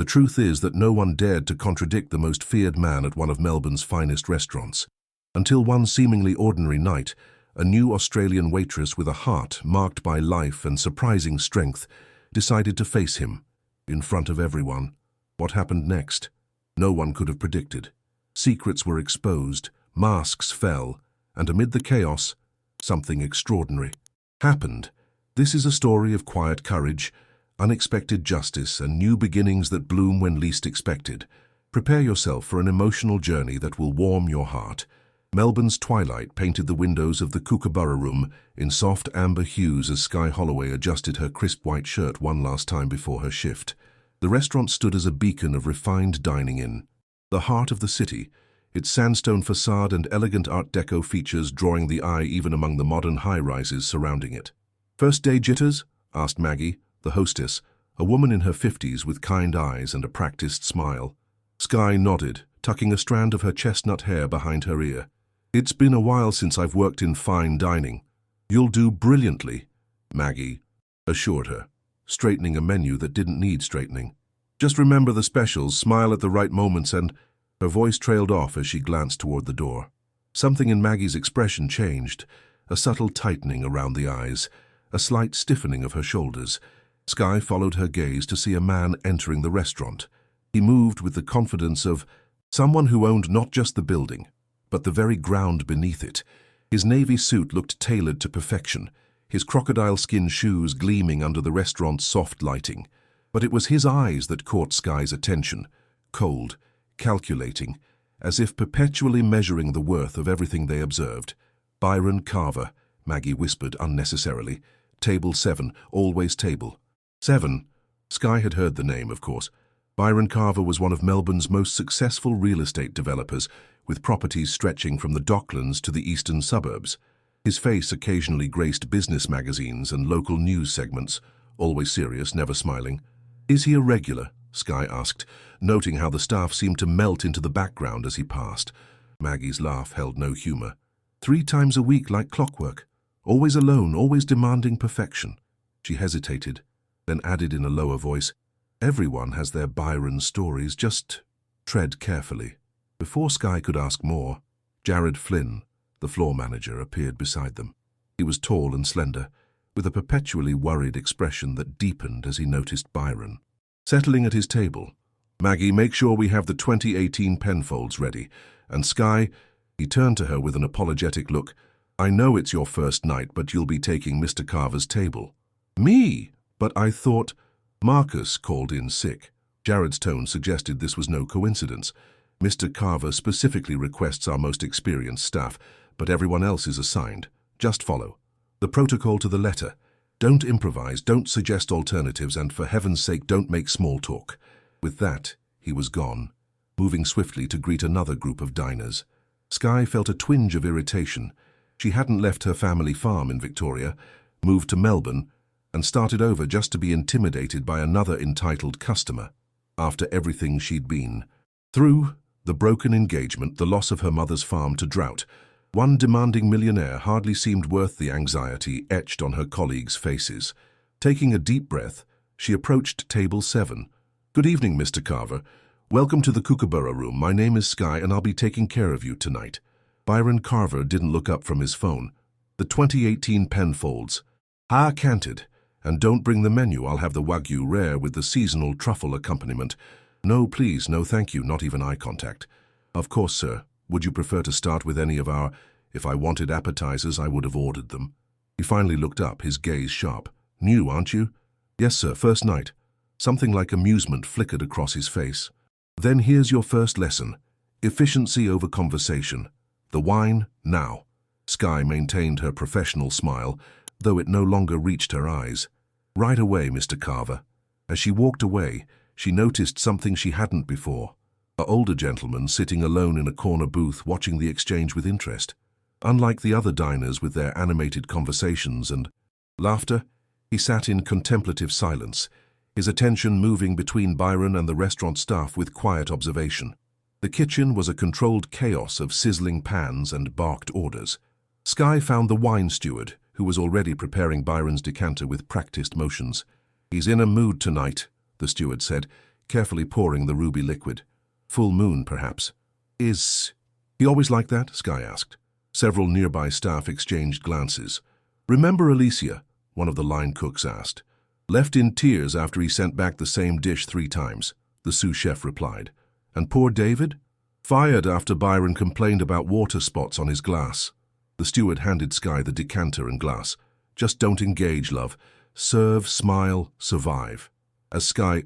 The truth is that no one dared to contradict the most feared man at one of Melbourne's finest restaurants. Until one seemingly ordinary night, a new Australian waitress with a heart marked by life and surprising strength decided to face him, in front of everyone. What happened next? No one could have predicted. Secrets were exposed, masks fell, and amid the chaos, something extraordinary happened. This is a story of quiet courage, unexpected justice, and new beginnings that bloom when least expected. Prepare yourself for an emotional journey that will warm your heart. Melbourne's twilight painted the windows of the Kookaburra Room in soft amber hues as Sky Holloway adjusted her crisp white shirt one last time before her shift. The restaurant stood as a beacon of refined dining in the heart of the city, its sandstone facade and elegant Art Deco features drawing the eye even among the modern high-rises surrounding it. "First day jitters?" asked Maggie, the hostess, a woman in her 50s with kind eyes and a practiced smile. Sky nodded, tucking a strand of her chestnut hair behind her ear. "It's been a while since I've worked in fine dining." "You'll do brilliantly," Maggie assured her, straightening a menu that didn't need straightening. "Just remember the specials, smile at the right moments, and—" Her voice trailed off as she glanced toward the door. Something in Maggie's expression changed, a subtle tightening around the eyes, a slight stiffening of her shoulders. Sky followed her gaze to see a man entering the restaurant. He moved with the confidence of someone who owned not just the building, but the very ground beneath it. His navy suit looked tailored to perfection, his crocodile skin shoes gleaming under the restaurant's soft lighting. But it was his eyes that caught Sky's attention, cold, calculating, as if perpetually measuring the worth of everything they observed. "Byron Carver," Maggie whispered unnecessarily. "Table 7, always table." 7? Sky had heard the name, of course. Byron Carver was one of Melbourne's most successful real estate developers, with properties stretching from the Docklands to the eastern suburbs. His face occasionally graced business magazines and local news segments, always serious, never smiling. "Is he a regular?" Sky asked, noting how the staff seemed to melt into the background as he passed. Maggie's laugh held no humor. "3 times a week like clockwork. Always alone, always demanding perfection." She hesitated, then added in a lower voice, "Everyone has their Byron stories, just tread carefully." Before Sky could ask more, Jared Flynn, the floor manager, appeared beside them. He was tall and slender, with a perpetually worried expression that deepened as he noticed Byron. Settling at his table, "Maggie, make sure we have the 2018 penfolds ready. And Sky," he turned to her with an apologetic look, "I know it's your first night, but you'll be taking Mr. Carver's table." "Me? But I thought—" "Marcus called in sick." Jared's tone suggested this was no coincidence. "Mr. Carver specifically requests our most experienced staff, but everyone else is assigned. Just follow the protocol to the letter. Don't improvise, don't suggest alternatives, and for heaven's sake don't make small talk." With that, he was gone, moving swiftly to greet another group of diners. Sky felt a twinge of irritation. She hadn't left her family farm in Victoria, moved to Melbourne, and started over just to be intimidated by another entitled customer. After everything she'd been through, the broken engagement, the loss of her mother's farm to drought, one demanding millionaire hardly seemed worth the anxiety etched on her colleagues' faces. Taking a deep breath, she approached table 7. "Good evening, Mr. Carver. Welcome to the Kookaburra Room. My name is Sky, and I'll be taking care of you tonight." Byron Carver didn't look up from his phone. "The 2018 penfolds." Canted. "And don't bring the menu. I'll have the Wagyu rare with the seasonal truffle accompaniment." "No, please, no thank you, not even eye contact." "Of course, sir. Would you prefer to start with any of our— If I wanted appetizers, I would have ordered them." He finally looked up, his gaze sharp. "New, aren't you?" "Yes, sir, first night." Something like amusement flickered across his face. "Then here's your first lesson. Efficiency over conversation. The wine, now." Sky maintained her professional smile, though it no longer reached her eyes. "Right away, Mr. Carver." As she walked away, she noticed something she hadn't before. An older gentleman sitting alone in a corner booth watching the exchange with interest. Unlike the other diners with their animated conversations and laughter, he sat in contemplative silence, his attention moving between Byron and the restaurant staff with quiet observation. The kitchen was a controlled chaos of sizzling pans and barked orders. Sky found the wine steward, who was already preparing Byron's decanter with practiced motions. "He's in a mood tonight," the steward said, carefully pouring the ruby liquid. Full moon, perhaps. Is he always like that? Skye asked. Several nearby staff exchanged glances. Remember Alicia? One of the line cooks asked. Left in tears after he sent back the same dish 3 times, the sous chef replied. And poor David? Fired after Byron complained about water spots on his glass. The steward handed Skye the decanter and glass. Just don't engage, love. Serve, smile, survive. As Skye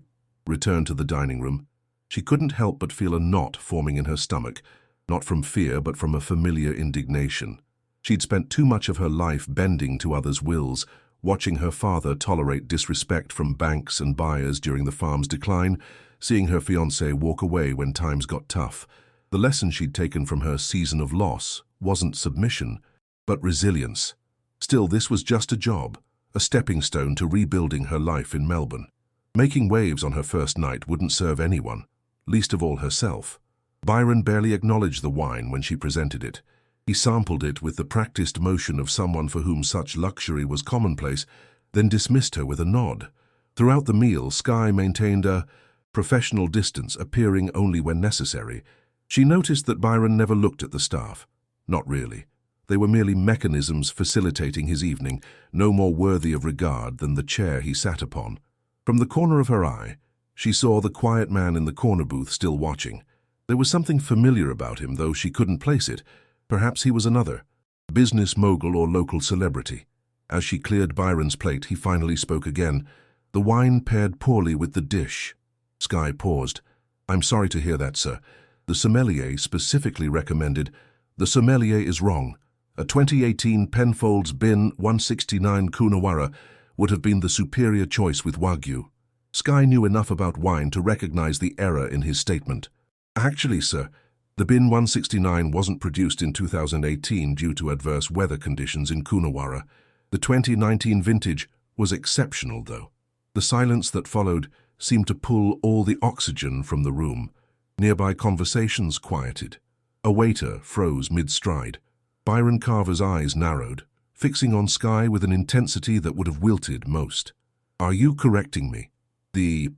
returned to the dining room, she couldn't help but feel a knot forming in her stomach, not from fear but from a familiar indignation. She'd spent too much of her life bending to others' wills, watching her father tolerate disrespect from banks and buyers during the farm's decline, seeing her fiancé walk away when times got tough. The lesson she'd taken from her season of loss wasn't submission, but resilience. Still, this was just a job, a stepping stone to rebuilding her life in Melbourne. Making waves on her first night wouldn't serve anyone, least of all herself. Byron barely acknowledged the wine when she presented it. He sampled it with the practiced motion of someone for whom such luxury was commonplace, then dismissed her with a nod. Throughout the meal, Skye maintained a professional distance, appearing only when necessary. She noticed that Byron never looked at the staff. Not really. They were merely mechanisms facilitating his evening, no more worthy of regard than the chair he sat upon. From the corner of her eye, she saw the quiet man in the corner booth still watching. There was something familiar about him, though she couldn't place it. Perhaps he was another business mogul or local celebrity. As she cleared Byron's plate, he finally spoke again. The wine paired poorly with the dish. Skye paused. I'm sorry to hear that, sir. The sommelier specifically recommended. The sommelier is wrong. A 2018 Penfolds Bin 169 Coonawarra would have been the superior choice with Wagyu. Skye knew enough about wine to recognize the error in his statement. Actually, sir, the Bin 169 wasn't produced in 2018 due to adverse weather conditions in Coonawarra. The 2019 vintage was exceptional, though. The silence that followed seemed to pull all the oxygen from the room. Nearby conversations quieted. A waiter froze mid-stride. Byron Carver's eyes narrowed, fixing on Skye with an intensity that would have wilted most. Are you correcting me? The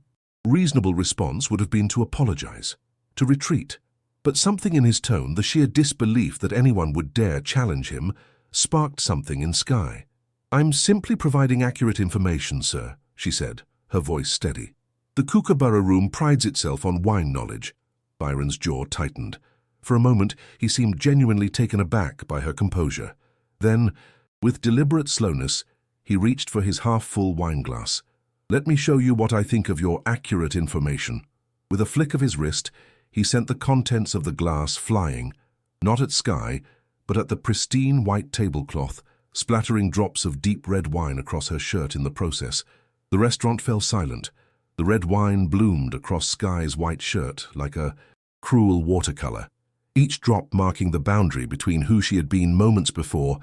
reasonable response would have been to apologize, to retreat. But something in his tone, the sheer disbelief that anyone would dare challenge him, sparked something in Skye. I'm simply providing accurate information, sir, she said, her voice steady. The Kookaburra room prides itself on wine knowledge. Byron's jaw tightened. For a moment, he seemed genuinely taken aback by her composure. Then, with deliberate slowness, he reached for his half-full wineglass. Let me show you what I think of your accurate information. With a flick of his wrist, he sent the contents of the glass flying, not at Skye, but at the pristine white tablecloth, splattering drops of deep red wine across her shirt in the process. The restaurant fell silent. The red wine bloomed across Skye's white shirt like a cruel watercolor, each drop marking the boundary between who she had been moments before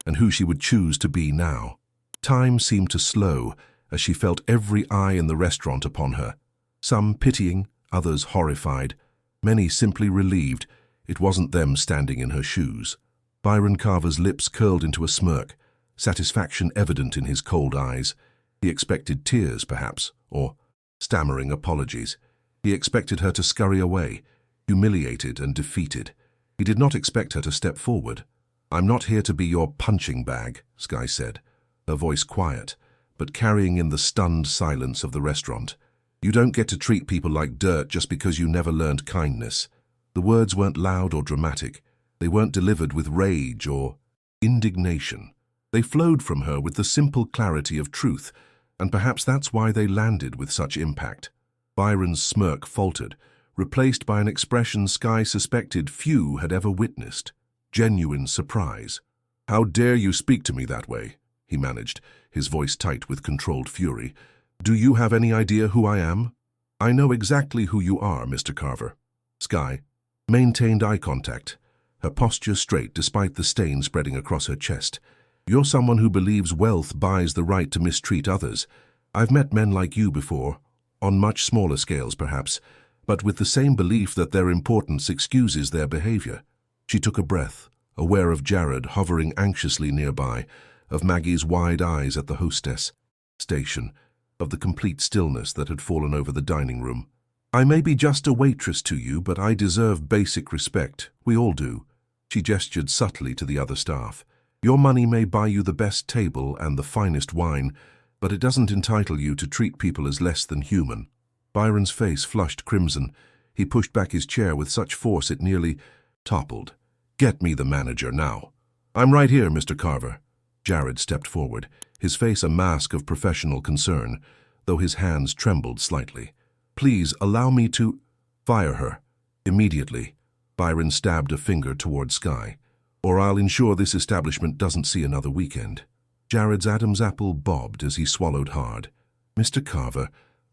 and who she would choose to be now. Time seemed to slow as she felt every eye in the restaurant upon her, some pitying, others horrified, many simply relieved it wasn't them standing in her shoes. Byron Carver's lips curled into a smirk, satisfaction evident in his cold eyes. He expected tears, perhaps, or stammering apologies. He expected her to scurry away, humiliated and defeated. He did not expect her to step forward. I'm not here to be your punching bag, Skye said, her voice quiet, but carrying in the stunned silence of the restaurant. You don't get to treat people like dirt just because you never learned kindness. The words weren't loud or dramatic. They weren't delivered with rage or indignation. They flowed from her with the simple clarity of truth, and perhaps that's why they landed with such impact. Byron's smirk faltered, replaced by an expression Skye suspected few had ever witnessed. Genuine surprise. How dare you speak to me that way? He managed, his voice tight with controlled fury. Do you have any idea who I am? I know exactly who you are, Mr. Carver. Skye maintained eye contact, her posture straight despite the stain spreading across her chest. You're someone who believes wealth buys the right to mistreat others. I've met men like you before, on much smaller scales perhaps, but with the same belief that their importance excuses their behavior. She took a breath, aware of Jared hovering anxiously nearby, of Maggie's wide eyes at the hostess station, of the complete stillness that had fallen over the dining room. I may be just a waitress to you, but I deserve basic respect. We all do. She gestured subtly to the other staff. Your money may buy you the best table and the finest wine, but it doesn't entitle you to treat people as less than human. Byron's face flushed crimson. He pushed back his chair with such force it nearly toppled. Get me the manager now. I'm right here, Mr. Carver. Jared stepped forward, his face a mask of professional concern, though his hands trembled slightly. Please allow me to fire her. Immediately. Byron stabbed a finger toward Skye. Or I'll ensure this establishment doesn't see another weekend. Jared's Adam's apple bobbed as he swallowed hard. Mr. Carver,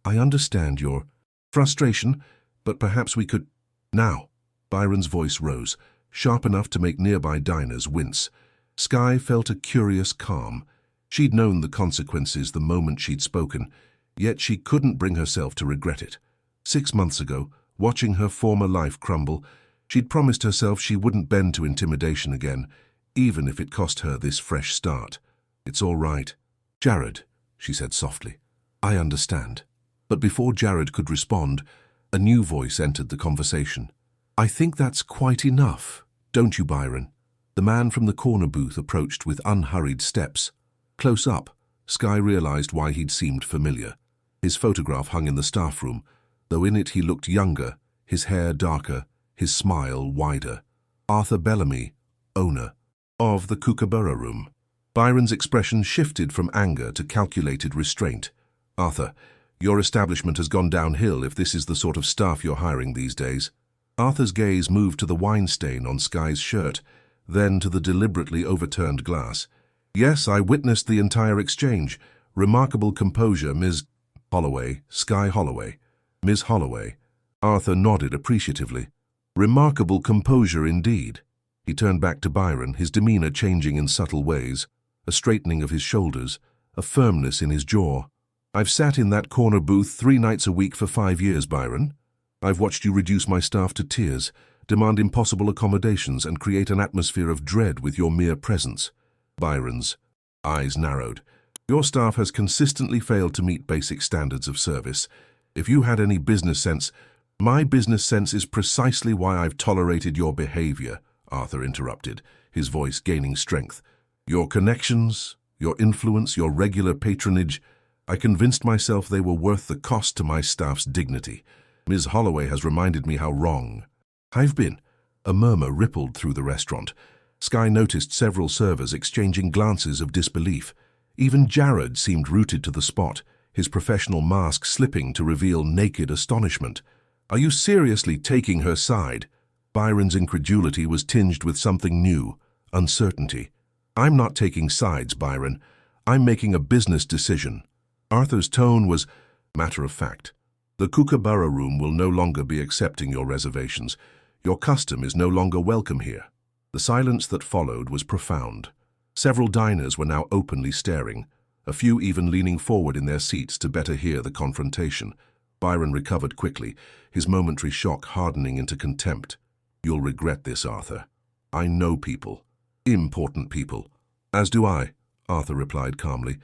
I understand your frustration, but perhaps we could... Now. Byron's voice rose, sharp enough to make nearby diners wince. Skye felt a curious calm. She'd known the consequences the moment she'd spoken, yet she couldn't bring herself to regret it. 6 months ago, watching her former life crumble, she'd promised herself she wouldn't bend to intimidation again, even if it cost her this fresh start. It's all right. Jared, she said softly. I understand. But before Jared could respond, a new voice entered the conversation. I think that's quite enough, don't you, Byron? The man from the corner booth approached with unhurried steps. Close up, Skye realized why he'd seemed familiar. His photograph hung in the staff room, though in it he looked younger, his hair darker, his smile wider. Arthur Bellamy, owner of the Kookaburra Room. Byron's expression shifted from anger to calculated restraint. Arthur, your establishment has gone downhill if this is the sort of staff you're hiring these days. Arthur's gaze moved to the wine stain on Skye's shirt, then to the deliberately overturned glass. Yes, I witnessed the entire exchange. Remarkable composure, Ms. Holloway, Skye Holloway. Ms. Holloway. Arthur nodded appreciatively. Remarkable composure indeed. He turned back to Byron, his demeanor changing in subtle ways, a straightening of his shoulders, a firmness in his jaw. I've sat in that corner booth 3 nights a week for 5 years, Byron. I've watched you reduce my staff to tears, demand impossible accommodations, and create an atmosphere of dread with your mere presence. Byron's eyes narrowed. Your staff has consistently failed to meet basic standards of service. If you had any business sense... My business sense is precisely why I've tolerated your behavior, Arthur interrupted, his voice gaining strength. Your connections, your influence, your regular patronage, I convinced myself they were worth the cost to my staff's dignity. Ms. Holloway has reminded me how wrong I've been. A murmur rippled through the restaurant. Skye noticed several servers exchanging glances of disbelief. Even Jared seemed rooted to the spot, his professional mask slipping to reveal naked astonishment. Are you seriously taking her side? Byron's incredulity was tinged with something new, uncertainty. I'm not taking sides, Byron. I'm making a business decision. Arthur's tone was matter of fact. The Kookaburra Room will no longer be accepting your reservations. Your custom is no longer welcome here. The silence that followed was profound. Several diners were now openly staring, a few even leaning forward in their seats to better hear the confrontation. Byron recovered quickly, his momentary shock hardening into contempt. You'll regret this, Arthur. I know people. Important people. As do I, Arthur replied calmly,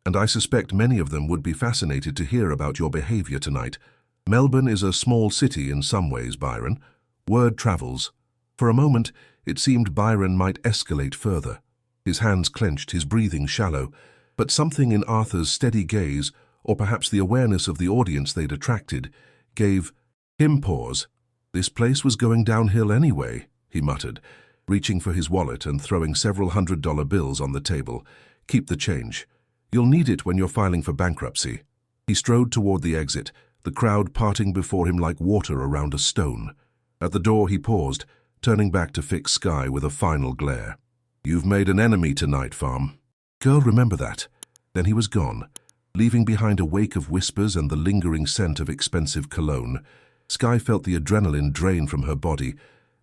and I suspect many of them would be fascinated to hear about your behavior tonight. Melbourne is a small city in some ways, Byron. Word travels. For a moment, it seemed Byron might escalate further. His hands clenched, his breathing shallow, but something in Arthur's steady gaze, or perhaps the awareness of the audience they'd attracted, gave him pause. This place was going downhill anyway, he muttered, reaching for his wallet and throwing several $100 bills on the table. Keep the change. You'll need it when you're filing for bankruptcy. He strode toward the exit, the crowd parting before him like water around a stone. At the door he paused, turning back to fix Skye with a final glare. You've made an enemy tonight, Farm. Girl, remember that. Then he was gone, leaving behind a wake of whispers and the lingering scent of expensive cologne. Skye felt the adrenaline drain from her body,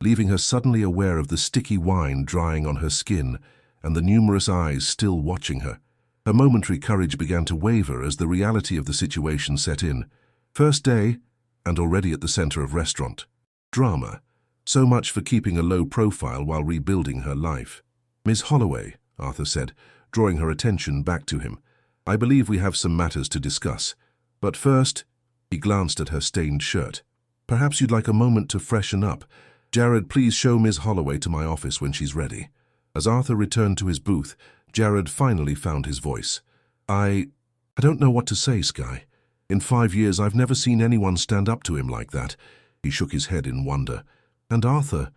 leaving her suddenly aware of the sticky wine drying on her skin and the numerous eyes still watching her. Her momentary courage began to waver as the reality of the situation set in. First day, and already at the center of restaurant. Drama. So much for keeping a low profile while rebuilding her life. Ms. Holloway, Arthur said, drawing her attention back to him. I believe we have some matters to discuss. But first, he glanced at her stained shirt. Perhaps you'd like a moment to freshen up. Jared, please show Ms. Holloway to my office when she's ready." As Arthur returned to his booth, Jared finally found his voice. I don't know what to say, Sky. In 5 years, I've never seen anyone stand up to him like that." He shook his head in wonder. "And Arthur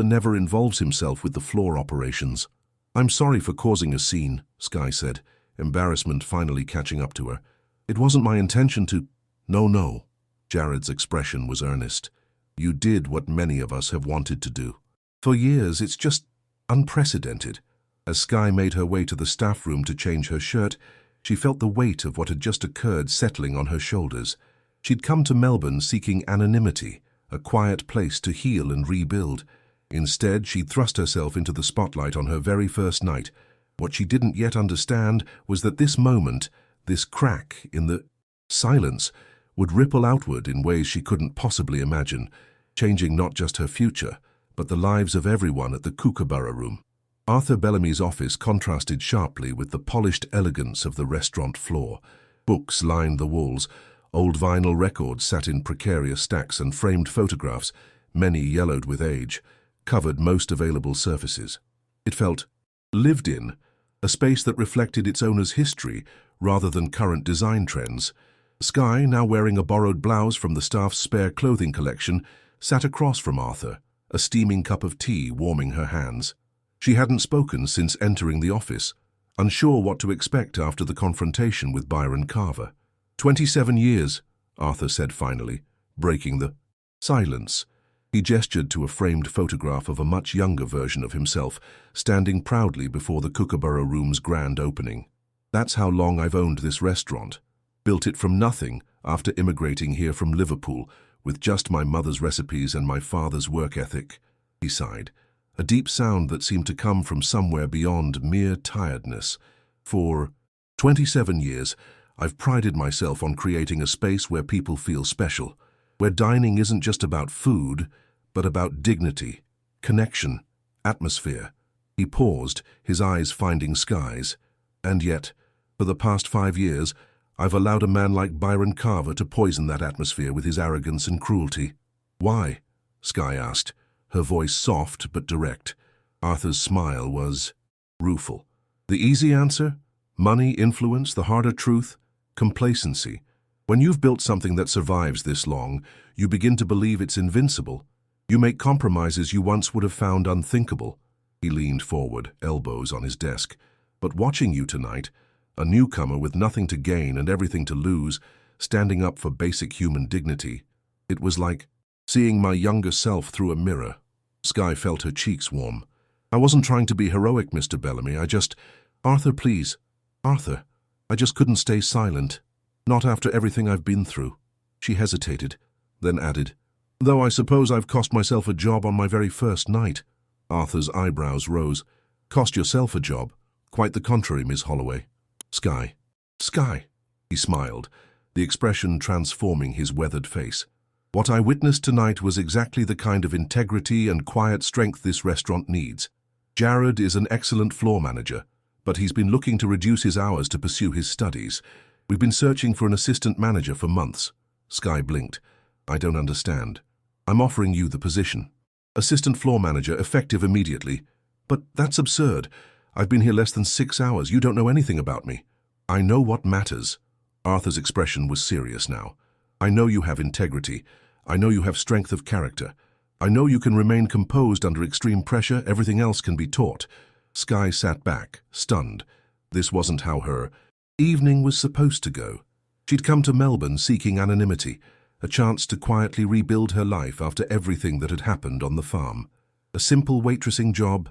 never involves himself with the floor operations." "I'm sorry for causing a scene," Sky said, embarrassment finally catching up to her. "It wasn't my intention to—" No. Jared's expression was earnest. "You did what many of us have wanted to do. For years, it's just unprecedented." As Sky made her way to the staff room to change her shirt, she felt the weight of what had just occurred settling on her shoulders. She'd come to Melbourne seeking anonymity, a quiet place to heal and rebuild. Instead, she'd thrust herself into the spotlight on her very first night. What she didn't yet understand was that this moment, this crack in the silence, would ripple outward in ways she couldn't possibly imagine, changing not just her future, but the lives of everyone at the Kookaburra Room. Arthur Bellamy's office contrasted sharply with the polished elegance of the restaurant floor. Books lined the walls, old vinyl records sat in precarious stacks, and framed photographs, many yellowed with age, covered most available surfaces. It felt lived in, a space that reflected its owner's history rather than current design trends. Sky, now wearing a borrowed blouse from the staff's spare clothing collection, sat across from Arthur, a steaming cup of tea warming her hands. She hadn't spoken since entering the office, unsure what to expect after the confrontation with Byron Carver. 27 years, Arthur said finally, breaking the silence. He gestured to a framed photograph of a much younger version of himself, standing proudly before the Kookaburra Room's grand opening. "That's how long I've owned this restaurant. Built it from nothing after immigrating here from Liverpool, with just my mother's recipes and my father's work ethic," he sighed, a deep sound that seemed to come from somewhere beyond mere tiredness. "For 27 years, I've prided myself on creating a space where people feel special, where dining isn't just about food, but about dignity, connection, atmosphere." He paused, his eyes finding Sky's. "And yet, for the past 5 years, I've allowed a man like Byron Carver to poison that atmosphere with his arrogance and cruelty." "Why?" Sky asked, her voice soft but direct. Arthur's smile was rueful. "The easy answer? Money, influence, the harder truth? Complacency. When you've built something that survives this long, you begin to believe it's invincible. You make compromises you once would have found unthinkable." He leaned forward, elbows on his desk. "But watching you tonight, a newcomer with nothing to gain and everything to lose, standing up for basic human dignity, it was like seeing my younger self through a mirror." Sky felt her cheeks warm. "I wasn't trying to be heroic, Mr. Bellamy. Arthur, please. Arthur, I just couldn't stay silent. Not after everything I've been through." She hesitated, then added, "Though I suppose I've cost myself a job on my very first night." Arthur's eyebrows rose. "Cost yourself a job? Quite the contrary, Miss Holloway." "Sky." "Sky," he smiled, the expression transforming his weathered face. "What I witnessed tonight was exactly the kind of integrity and quiet strength this restaurant needs. Jared is an excellent floor manager, but he's been looking to reduce his hours to pursue his studies. We've been searching for an assistant manager for months." Sky blinked. "I don't understand." "I'm offering you the position. Assistant floor manager, effective immediately." "But that's absurd. I've been here less than 6 hours. You don't know anything about me." "I know what matters." Arthur's expression was serious now. "I know you have integrity. I know you have strength of character. I know you can remain composed under extreme pressure. Everything else can be taught." Sky sat back, stunned. This wasn't how her evening was supposed to go. She'd come to Melbourne seeking anonymity, a chance to quietly rebuild her life after everything that had happened on the farm. A simple waitressing job,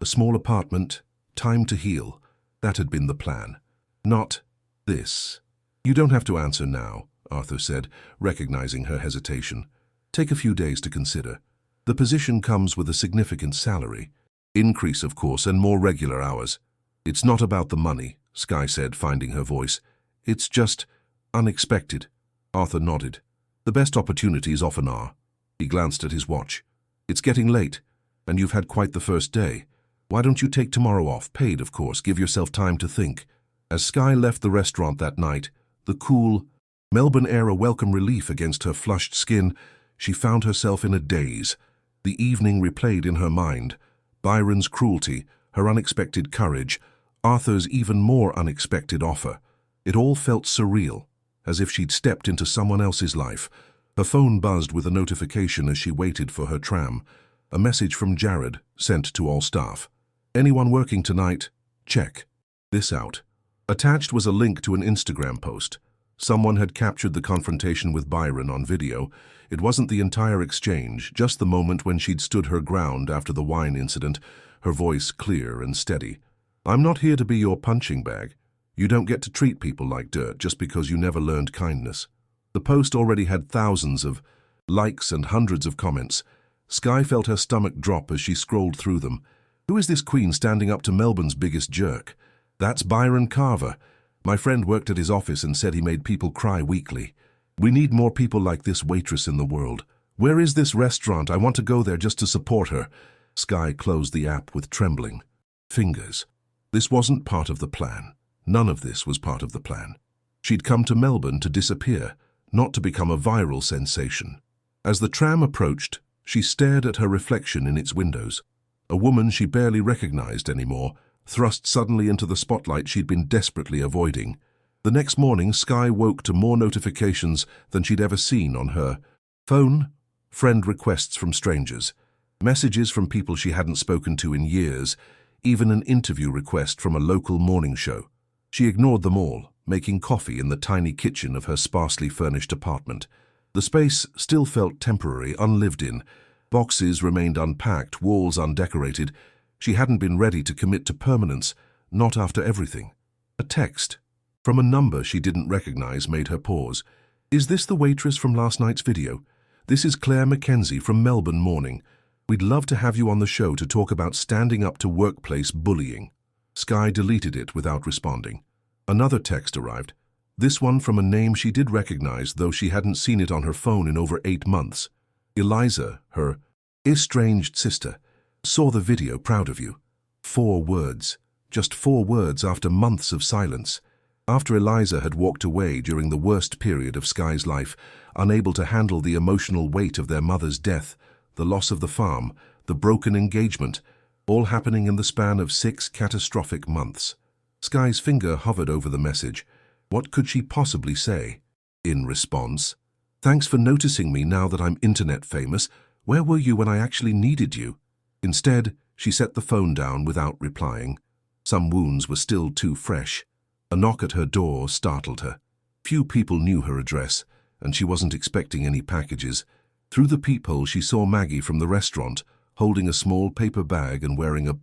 a small apartment, time to heal. That had been the plan. Not this. "You don't have to answer now," Arthur said, recognizing her hesitation. "Take a few days to consider. The position comes with a significant salary. Increase, of course, and more regular hours." "It's not about the money," Sky said, finding her voice. "It's just unexpected." Arthur nodded. "The best opportunities often are." He glanced at his watch. "It's getting late, and you've had quite the first day. Why don't you take tomorrow off? Paid, of course. Give yourself time to think." As Sky left the restaurant that night, the cool Melbourne air a welcome relief against her flushed skin, She found herself in a daze. The evening replayed in her mind. Byron's cruelty, her unexpected courage, Arthur's even more unexpected offer. It all felt surreal, as if she'd stepped into someone else's life. Her phone buzzed with a notification as she waited for her tram. A message from Jared, sent to all staff. Anyone working tonight? Check this out. Attached was a link to an Instagram post. Someone had captured the confrontation with Byron on video. It wasn't the entire exchange, just the moment when she'd stood her ground after the wine incident, her voice clear and steady. I'm not here to be your punching bag. You don't get to treat people like dirt just because you never learned kindness. The post already had thousands of likes and hundreds of comments. Sky felt her stomach drop as she scrolled through them. Who is this queen standing up to Melbourne's biggest jerk? That's Byron Carver. My friend worked at his office and said he made people cry weekly. We need more people like this waitress in the world. Where is this restaurant? I want to go there just to support her. Sky closed the app with trembling fingers. This wasn't part of the plan. None of this was part of the plan. She'd come to Melbourne to disappear, not to become a viral sensation. As the tram approached, she stared at her reflection in its windows. A woman she barely recognized anymore, thrust suddenly into the spotlight she'd been desperately avoiding. The next morning, Sky woke to more notifications than she'd ever seen on her phone. Friend requests from strangers, messages from people she hadn't spoken to in years, even an interview request from a local morning show. She ignored them all, making coffee in the tiny kitchen of her sparsely furnished apartment. The space still felt temporary, unlived in. Boxes remained unpacked, walls undecorated. She hadn't been ready to commit to permanence, not after everything. A text from a number she didn't recognize made her pause. Is this the waitress from last night's video? This is Claire Mackenzie from Melbourne Morning. We'd love to have you on the show to talk about standing up to workplace bullying. Sky deleted it without responding. Another text arrived. This one from a name she did recognize, though she hadn't seen it on her phone in over 8 months. Eliza, her estranged sister, saw the video, proud of you. 4 words. Just 4 words after months of silence. After Eliza had walked away during the worst period of Sky's life, unable to handle the emotional weight of their mother's death, the loss of the farm, the broken engagement, all happening in the span of 6 catastrophic months. Sky's finger hovered over the message. What could she possibly say? In response, thanks for noticing me now that I'm internet famous. Where were you when I actually needed you? Instead, she set the phone down without replying. Some wounds were still too fresh. A knock at her door startled her. Few people knew her address, and she wasn't expecting any packages. Through the peephole, she saw Maggie from the restaurant, holding a small paper bag and wearing a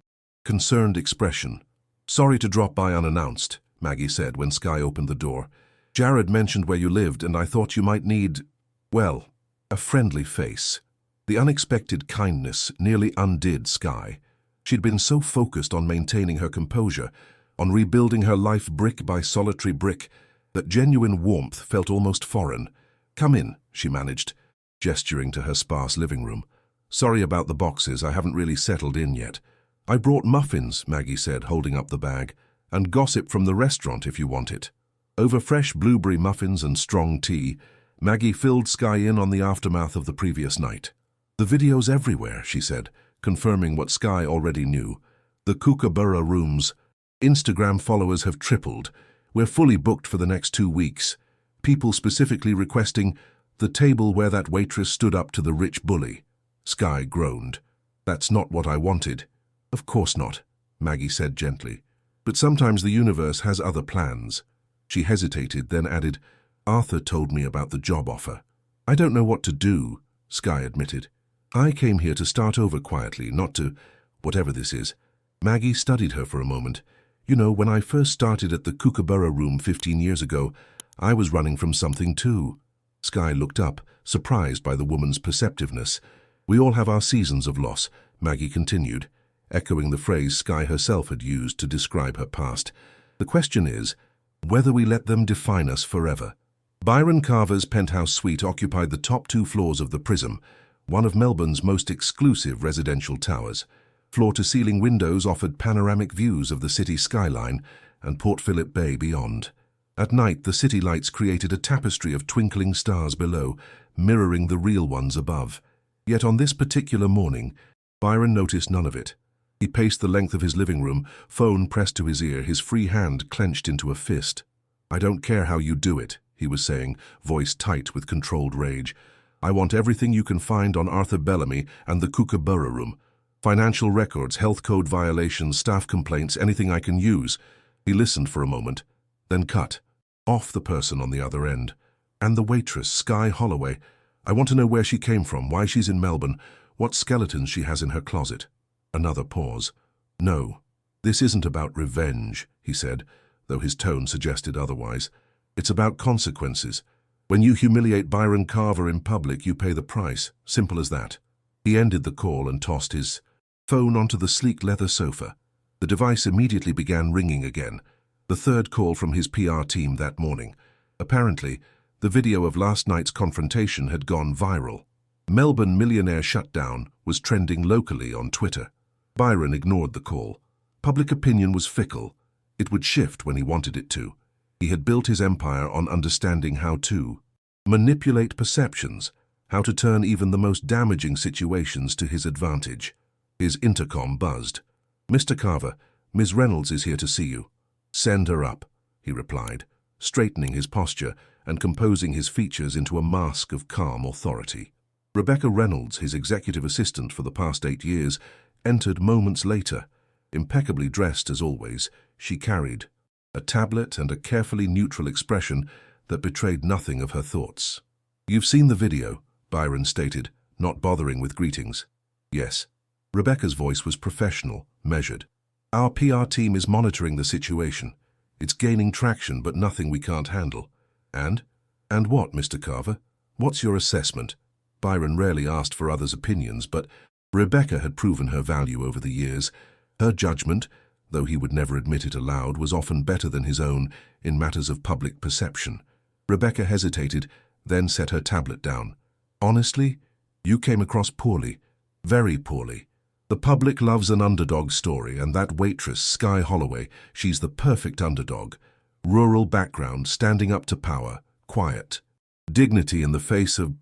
concerned expression. Sorry to drop by unannounced, Maggie said when Sky opened the door. Jared mentioned where you lived, and I thought you might need, well, a friendly face. The unexpected kindness nearly undid Sky. She'd been so focused on maintaining her composure, on rebuilding her life brick by solitary brick, that genuine warmth felt almost foreign. Come in, she managed, gesturing to her sparse living room. Sorry about the boxes, I haven't really settled in yet. I brought muffins, Maggie said, holding up the bag, and gossip from the restaurant if you want it. Over fresh blueberry muffins and strong tea, Maggie filled Sky in on the aftermath of the previous night. The video's everywhere, she said, confirming what Sky already knew. The Kookaburra rooms. Instagram followers have tripled. We're fully booked for the next 2 weeks. People specifically requesting the table where that waitress stood up to the rich bully. Sky groaned. That's not what I wanted. Of course not, Maggie said gently. But sometimes the universe has other plans. She hesitated, then added, Arthur told me about the job offer. I don't know what to do, Sky admitted. I came here to start over quietly, not to whatever this is. Maggie studied her for a moment. You know, when I first started at the Kookaburra room 15 years ago, I was running from something too. Sky looked up, surprised by the woman's perceptiveness. We all have our seasons of loss, Maggie continued, echoing the phrase Sky herself had used to describe her past. The question is, whether we let them define us forever. Byron Carver's penthouse suite occupied the top 2 floors of the Prism, one of Melbourne's most exclusive residential towers. Floor-to-ceiling windows offered panoramic views of the city skyline and Port Phillip Bay beyond. At night, the city lights created a tapestry of twinkling stars below, mirroring the real ones above. Yet on this particular morning, Byron noticed none of it. He paced the length of his living room, phone pressed to his ear, his free hand clenched into a fist. "I don't care how you do it," he was saying, voice tight with controlled rage. "I want everything you can find on Arthur Bellamy and the Kookaburra room. Financial records, health code violations, staff complaints, anything I can use." He listened for a moment, then cut off the person on the other end. "And the waitress, Sky Holloway. I want to know where she came from, why she's in Melbourne, what skeletons she has in her closet." Another pause. "No, this isn't about revenge," he said, though his tone suggested otherwise. "It's about consequences. When you humiliate Byron Carver in public, you pay the price. Simple as that." He ended the call and tossed his phone onto the sleek leather sofa. The device immediately began ringing again, the third call from his PR team that morning. Apparently, the video of last night's confrontation had gone viral. Melbourne millionaire shutdown was trending locally on Twitter. Byron ignored the call. Public opinion was fickle. It would shift when he wanted it to. He had built his empire on understanding how to manipulate perceptions, how to turn even the most damaging situations to his advantage. His intercom buzzed. "Mr. Carver, Ms. Reynolds is here to see you." "Send her up," he replied, straightening his posture and composing his features into a mask of calm authority. Rebecca Reynolds, his executive assistant for the past 8 years, entered moments later. Impeccably dressed as always, she carried a tablet and a carefully neutral expression that betrayed nothing of her thoughts. "You've seen the video," Byron stated, not bothering with greetings. "Yes." Rebecca's voice was professional, measured. "Our PR team is monitoring the situation. It's gaining traction, but nothing we can't handle." And what, Mr. Carver? What's your assessment?" Byron rarely asked for others' opinions, but Rebecca had proven her value over the years. Her judgment, though he would never admit it aloud, was often better than his own in matters of public perception. Rebecca hesitated, then set her tablet down. "Honestly, you came across poorly, very poorly. The public loves an underdog story, and that waitress, Sky Holloway, she's the perfect underdog. Rural background, standing up to power, quiet. Dignity in the face of,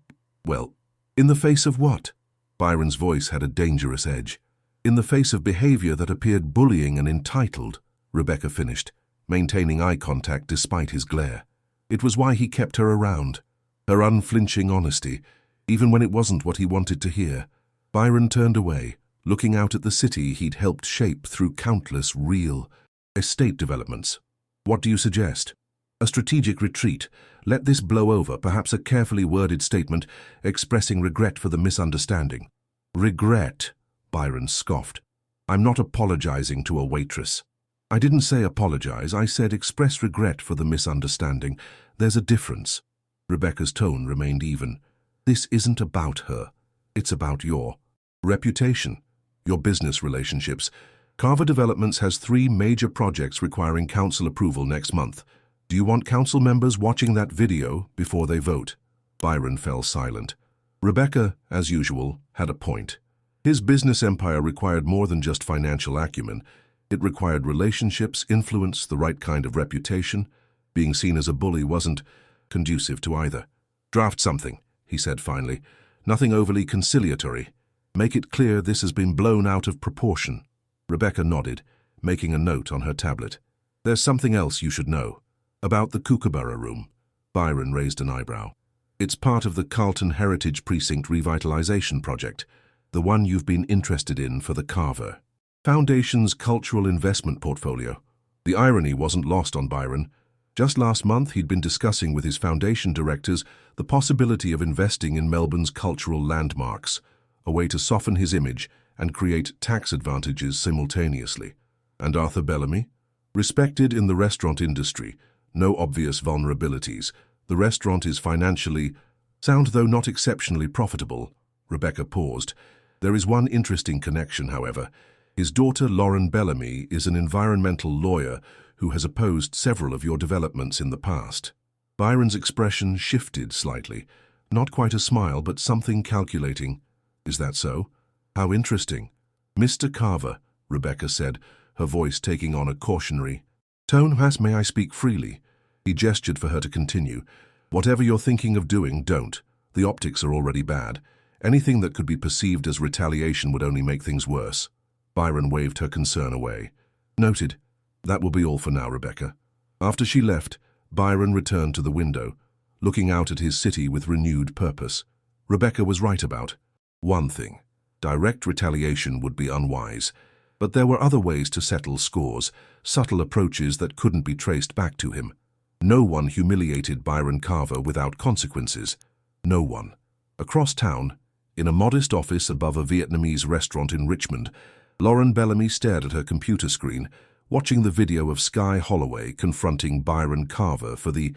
well, in the face of what?" Byron's voice had a dangerous edge. "In the face of behavior that appeared bullying and entitled," Rebecca finished, maintaining eye contact despite his glare. It was why he kept her around. Her unflinching honesty, even when it wasn't what he wanted to hear. Byron turned away, looking out at the city he'd helped shape through countless real estate developments. "What do you suggest?" "A strategic retreat. Let this blow over, perhaps a carefully worded statement expressing regret for the misunderstanding." "Regret?" Byron scoffed. "I'm not apologizing to a waitress." "I didn't say apologize, I said express regret for the misunderstanding. There's a difference." Rebecca's tone remained even. "This isn't about her. It's about your reputation, your business relationships. Carver Developments has 3 major projects requiring council approval next month. Do you want council members watching that video before they vote?" Byron fell silent. Rebecca, as usual, had a point. His business empire required more than just financial acumen. It required relationships, influence, the right kind of reputation. Being seen as a bully wasn't conducive to either. "Draft something," he said finally. "Nothing overly conciliatory. Make it clear this has been blown out of proportion." Rebecca nodded, making a note on her tablet. "There's something else you should know. About the Kookaburra room." Byron raised an eyebrow. "It's part of the Carlton Heritage Precinct Revitalization Project, the one you've been interested in for the Carver Foundation's cultural investment portfolio." The irony wasn't lost on Byron. Just last month, he'd been discussing with his foundation directors the possibility of investing in Melbourne's cultural landmarks, a way to soften his image and create tax advantages simultaneously. And Arthur Bellamy? Respected in the restaurant industry, no obvious vulnerabilities. The restaurant is financially sound, though not exceptionally profitable. Rebecca paused. "There is one interesting connection, however. His daughter, Lauren Bellamy, is an environmental lawyer who has opposed several of your developments in the past." Byron's expression shifted slightly. Not quite a smile, but something calculating. "Is that so? How interesting." "Mr. Carver," Rebecca said, her voice taking on a cautionary tone. "May I speak freely?" He gestured for her to continue. "Whatever you're thinking of doing, don't. The optics are already bad. Anything that could be perceived as retaliation would only make things worse. Byron waved her concern away. Noted. That will be all for now, Rebecca. After she left, Byron returned to the window, looking out at his city with renewed purpose. Rebecca was right about one thing. Direct retaliation would be unwise. But there were other ways to settle scores, subtle approaches that couldn't be traced back to him. No one humiliated Byron Carver without consequences. No one. Across town, in a modest office above a Vietnamese restaurant in Richmond, Lauren Bellamy stared at her computer screen, watching the video of Sky Holloway confronting Byron Carver for the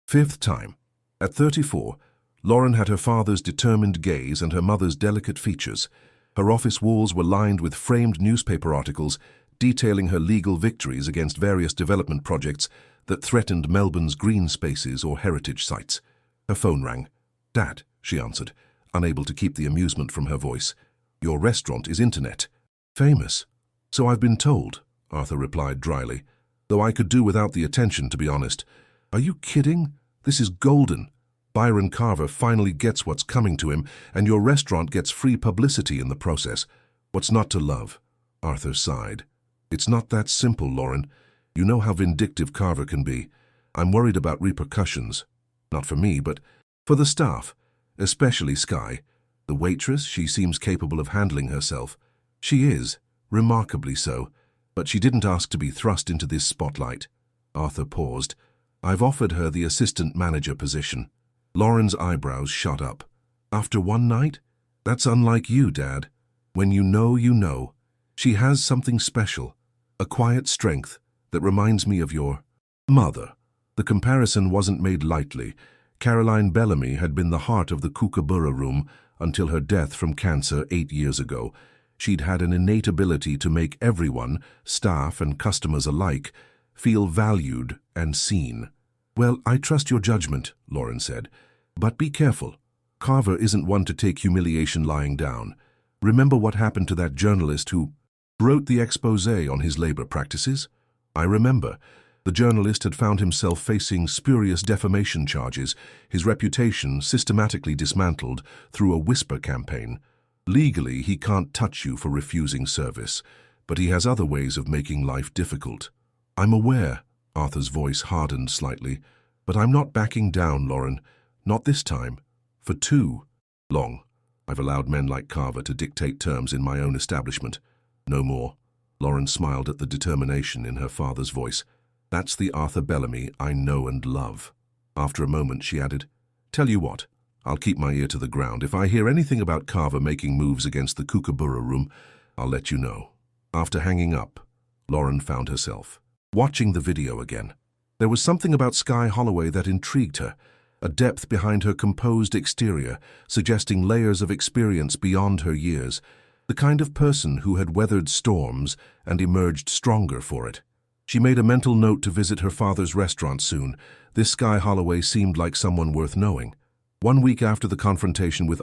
5th time. At 34, Lauren had her father's determined gaze and her mother's delicate features. Her office walls were lined with framed newspaper articles detailing her legal victories against various development projects that threatened Melbourne's green spaces or heritage sites. Her phone rang. "Dad," she answered, unable to keep the amusement from her voice. "Your restaurant is internet famous." "So I've been told," Arthur replied dryly, "though I could do without the attention, to be honest." "Are you kidding? This is golden. Byron Carver finally gets what's coming to him, and your restaurant gets free publicity in the process. What's not to love?" Arthur sighed. "It's not that simple, Lauren. You know how vindictive Carver can be. I'm worried about repercussions. Not for me, but for the staff, especially Sky. The waitress, she seems capable of handling herself. She is, remarkably so, but she didn't ask to be thrust into this spotlight." Arthur paused. "I've offered her the assistant manager position." Lauren's eyebrows shot up. "After one night? That's unlike you, Dad. When you know, you know. She has something special, a quiet strength that reminds me of your mother." The comparison wasn't made lightly. Caroline Bellamy had been the heart of the Kookaburra Room until her death from cancer 8 years ago. She'd had an innate ability to make everyone, staff and customers alike, feel valued and seen. "Well, I trust your judgment," Lauren said. "But be careful. Carver isn't one to take humiliation lying down. Remember what happened to that journalist who wrote the exposé on his labor practices?" "I remember. The journalist had found himself facing spurious defamation charges, his reputation systematically dismantled through a whisper campaign. Legally, he can't touch you for refusing service, but he has other ways of making life difficult." "I'm aware," Arthur's voice hardened slightly, "but I'm not backing down, Lauren. Not this time. For too long. I've allowed men like Carver to dictate terms in my own establishment. No more." Lauren smiled at the determination in her father's voice. "That's the Arthur Bellamy I know and love." After a moment, she added, "Tell you what, I'll keep my ear to the ground. If I hear anything about Carver making moves against the Kookaburra Room, I'll let you know." After hanging up, Lauren found herself watching the video again. There was something about Sky Holloway that intrigued her, a depth behind her composed exterior, suggesting layers of experience beyond her years, the kind of person who had weathered storms and emerged stronger for it. She made a mental note to visit her father's restaurant soon. This Sky Holloway seemed like someone worth knowing. 1 week after the confrontation with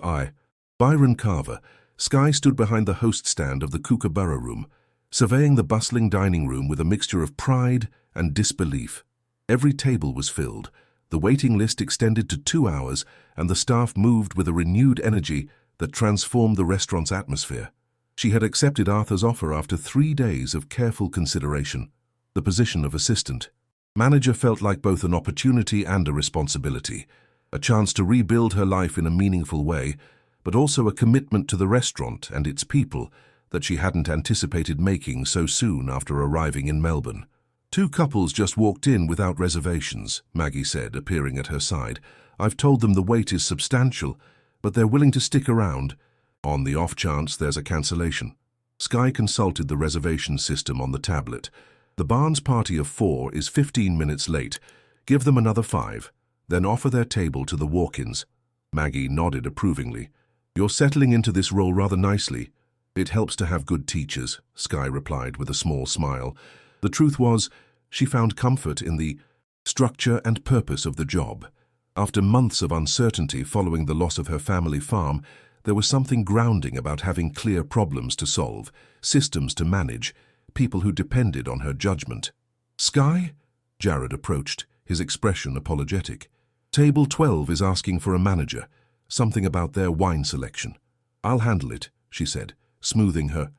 Byron Carver, Sky stood behind the host stand of the Kookaburra Room, surveying the bustling dining room with a mixture of pride and disbelief. Every table was filled. The waiting list extended to 2 hours, and the staff moved with a renewed energy that transformed the restaurant's atmosphere. She had accepted Arthur's offer after 3 days of careful consideration. The position of assistant manager felt like both an opportunity and a responsibility, a chance to rebuild her life in a meaningful way, but also a commitment to the restaurant and its people that she hadn't anticipated making so soon after arriving in Melbourne. "2 couples just walked in without reservations," Maggie said, appearing at her side. "I've told them the wait is substantial, but they're willing to stick around on the off chance there's a cancellation." Sky consulted the reservation system on the tablet. "The Barnes party of 4 is 15 minutes late. Give them another 5, then offer their table to the walk-ins." Maggie nodded approvingly. "You're settling into this role rather nicely." "It helps to have good teachers," Sky replied with a small smile. The truth was, she found comfort in the structure and purpose of the job. After months of uncertainty following the loss of her family farm, there was something grounding about having clear problems to solve, systems to manage, people who depended on her judgment. "Sky?" Jared approached, his expression apologetic. "Table 12 is asking for a manager." something about their wine selection. "I'll handle it," she said, smoothing her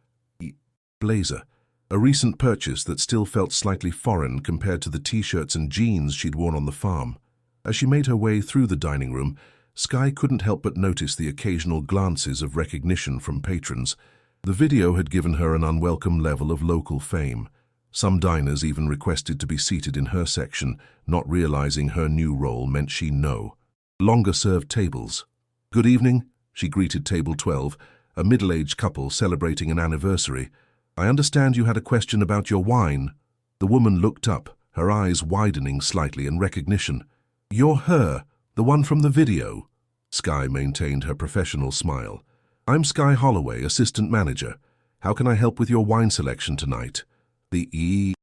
blazer, a recent purchase that still felt slightly foreign compared to the t-shirts and jeans she'd worn on the farm. As she made her way through the dining room, Skye couldn't help but notice the occasional glances of recognition from patrons. The video had given her an unwelcome level of local fame. Some diners even requested to be seated in her section, not realizing her new role meant she no longer served tables. "Good evening," she greeted table 12, a middle-aged couple celebrating an anniversary. "I understand you had a question about your wine." The woman looked up, her eyes widening slightly in recognition. "You're her, the one from the video." Skye maintained her professional smile. "I'm Skye Holloway, assistant manager. How can I help with your wine selection tonight?" The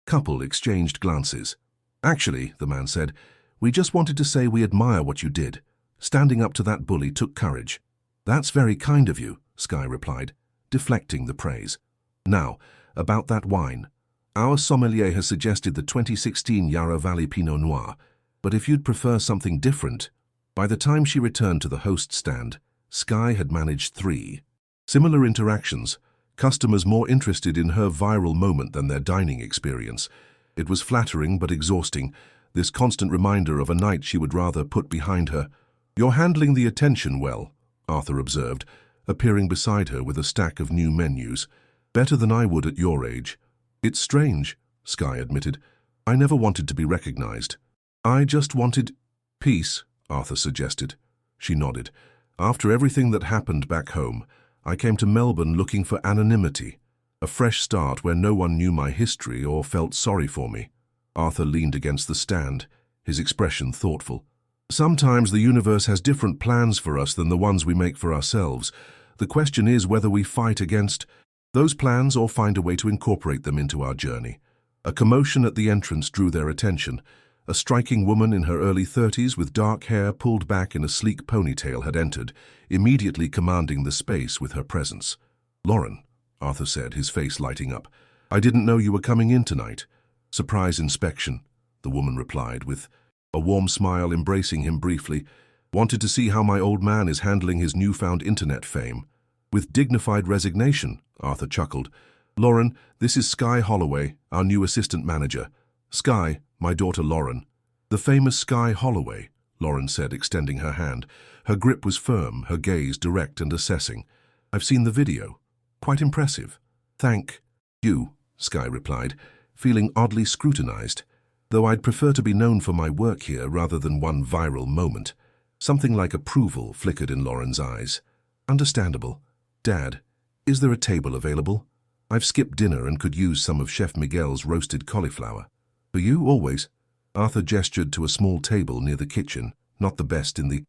couple exchanged glances. "Actually," the man said, "we just wanted to say we admire what you did. Standing up to that bully took courage." "That's very kind of you," Skye replied, deflecting the praise. "Now, about that wine. Our sommelier has suggested the 2016 Yarra Valley Pinot Noir, but if you'd prefer something different..." By the time she returned to the host stand, Skye had managed 3 similar interactions, customers more interested in her viral moment than their dining experience. It was flattering but exhausting, this constant reminder of a night she would rather put behind her. "You're handling the attention well," Arthur observed, appearing beside her with a stack of new menus. "Better than I would at your age." "It's strange," Skye admitted. "I never wanted to be recognized." "I just wanted peace," Arthur suggested. She nodded. "After everything that happened back home, I came to Melbourne looking for anonymity, a fresh start where no one knew my history or felt sorry for me." Arthur leaned against the stand, his expression thoughtful. "Sometimes the universe has different plans for us than the ones we make for ourselves. The question is whether we fight against those plans or find a way to incorporate them into our journey." A commotion at the entrance drew their attention. A striking woman in her early 30s with dark hair pulled back in a sleek ponytail had entered, immediately commanding the space with her presence. "Lauren," Arthur said, his face lighting up. "I didn't know you were coming in tonight." "Surprise inspection," the woman replied, with a warm smile embracing him briefly. "Wanted to see how my old man is handling his newfound internet fame." With dignified resignation, Arthur chuckled. "Lauren, this is Skye Holloway, our new assistant manager. Skye, my daughter Lauren." "The famous Skye Holloway," Lauren said, extending her hand. Her grip was firm, her gaze direct and assessing. "I've seen the video. Quite impressive." "Thank you," Skye replied, feeling oddly scrutinized. "Though I'd prefer to be known for my work here rather than one viral moment." Something like approval flickered in Lauren's eyes. "Understandable. Dad, is there a table available? I've skipped dinner and could use some of Chef Miguel's roasted cauliflower." "For you, always." Arthur gestured to a small table near the kitchen, not the best in the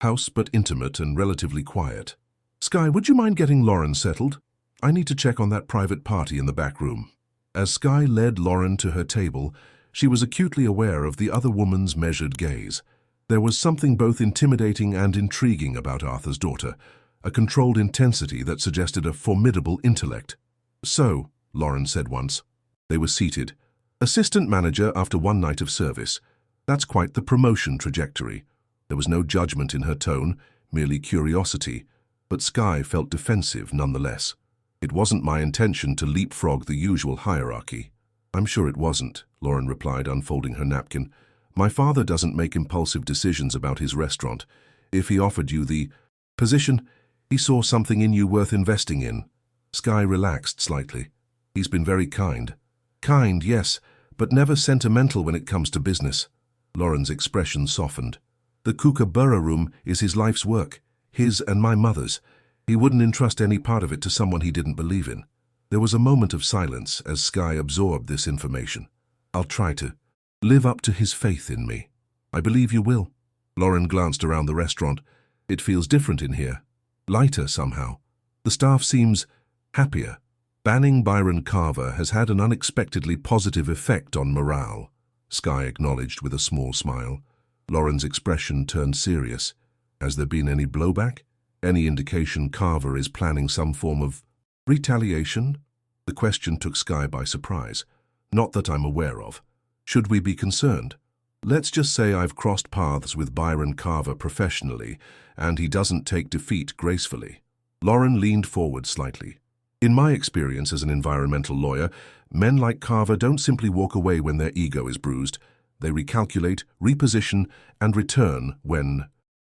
house, but intimate and relatively quiet. "Skye, would you mind getting Lauren settled? I need to check on that private party in the back room." As Skye led Lauren to her table, she was acutely aware of the other woman's measured gaze. There was something both intimidating and intriguing about Arthur's daughter, a controlled intensity that suggested a formidable intellect. "So," Lauren said once. They were seated. "Assistant manager after one night of service. That's quite the promotion trajectory." There was no judgment in her tone, merely curiosity, but Skye felt defensive nonetheless. "It wasn't my intention to leapfrog the usual hierarchy." "I'm sure it wasn't," Lauren replied, unfolding her napkin. "My father doesn't make impulsive decisions about his restaurant. If he offered you the position, he saw something in you worth investing in." Skye relaxed slightly. "He's been very kind." "Kind, yes, but never sentimental when it comes to business." Lauren's expression softened. "The Kookaburra room is his life's work, his and my mother's. He wouldn't entrust any part of it to someone he didn't believe in." There was a moment of silence as Skye absorbed this information. "I'll try to live up to his faith in me." "I believe you will." Lauren glanced around the restaurant. "It feels different in here. Lighter somehow. The staff seems happier." "Banning Byron Carver has had an unexpectedly positive effect on morale," Skye acknowledged with a small smile. Lauren's expression turned serious. "Has there been any blowback? Any indication Carver is planning some form of retaliation?" The question took Skye by surprise. "Not that I'm aware of." "Should we be concerned?" Let's just say I've crossed paths with Byron Carver professionally, and he doesn't take defeat gracefully. Lauren leaned forward slightly. In my experience as an environmental lawyer, men like Carver don't simply walk away when their ego is bruised. They recalculate, reposition, and return when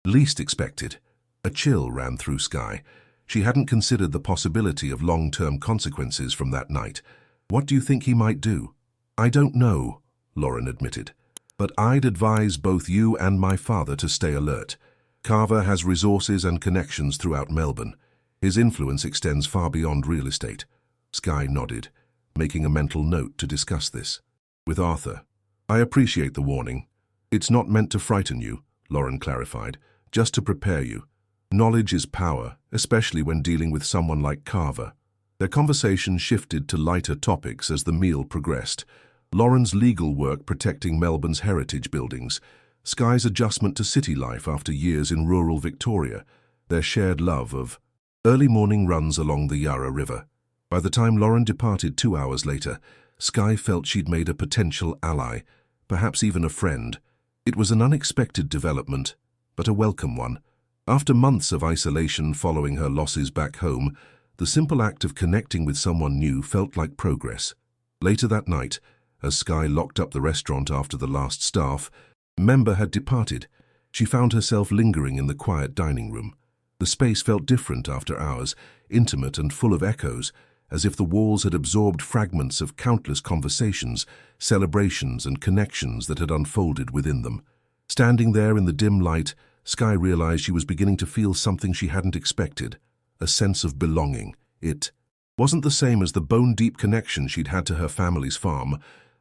least expected. A chill ran through Skye. She hadn't considered the possibility of long-term consequences from that night. What do you think he might do? I don't know, Lauren admitted. But I'd advise both you and my father to stay alert. Carver has resources and connections throughout Melbourne. His influence extends far beyond real estate. Skye nodded, making a mental note to discuss this with Arthur. I appreciate the warning. It's not meant to frighten you, Lauren clarified, just to prepare you. Knowledge is power, especially when dealing with someone like Carver. Their conversation shifted to lighter topics as the meal progressed. Lauren's legal work protecting Melbourne's heritage buildings, Skye's adjustment to city life after years in rural Victoria, their shared love of early morning runs along the Yarra River. By the time Lauren departed 2 hours later, Skye felt she'd made a potential ally, perhaps even a friend. It was an unexpected development, but a welcome one. After months of isolation following her losses back home, the simple act of connecting with someone new felt like progress. Later that night, as Skye locked up the restaurant after the last staff member had departed, she found herself lingering in the quiet dining room. The space felt different after hours, intimate and full of echoes, as if the walls had absorbed fragments of countless conversations, celebrations and connections that had unfolded within them. Standing there in the dim light, Skye realized she was beginning to feel something she hadn't expected, a sense of belonging. It wasn't the same as the bone-deep connection she'd had to her family's farm.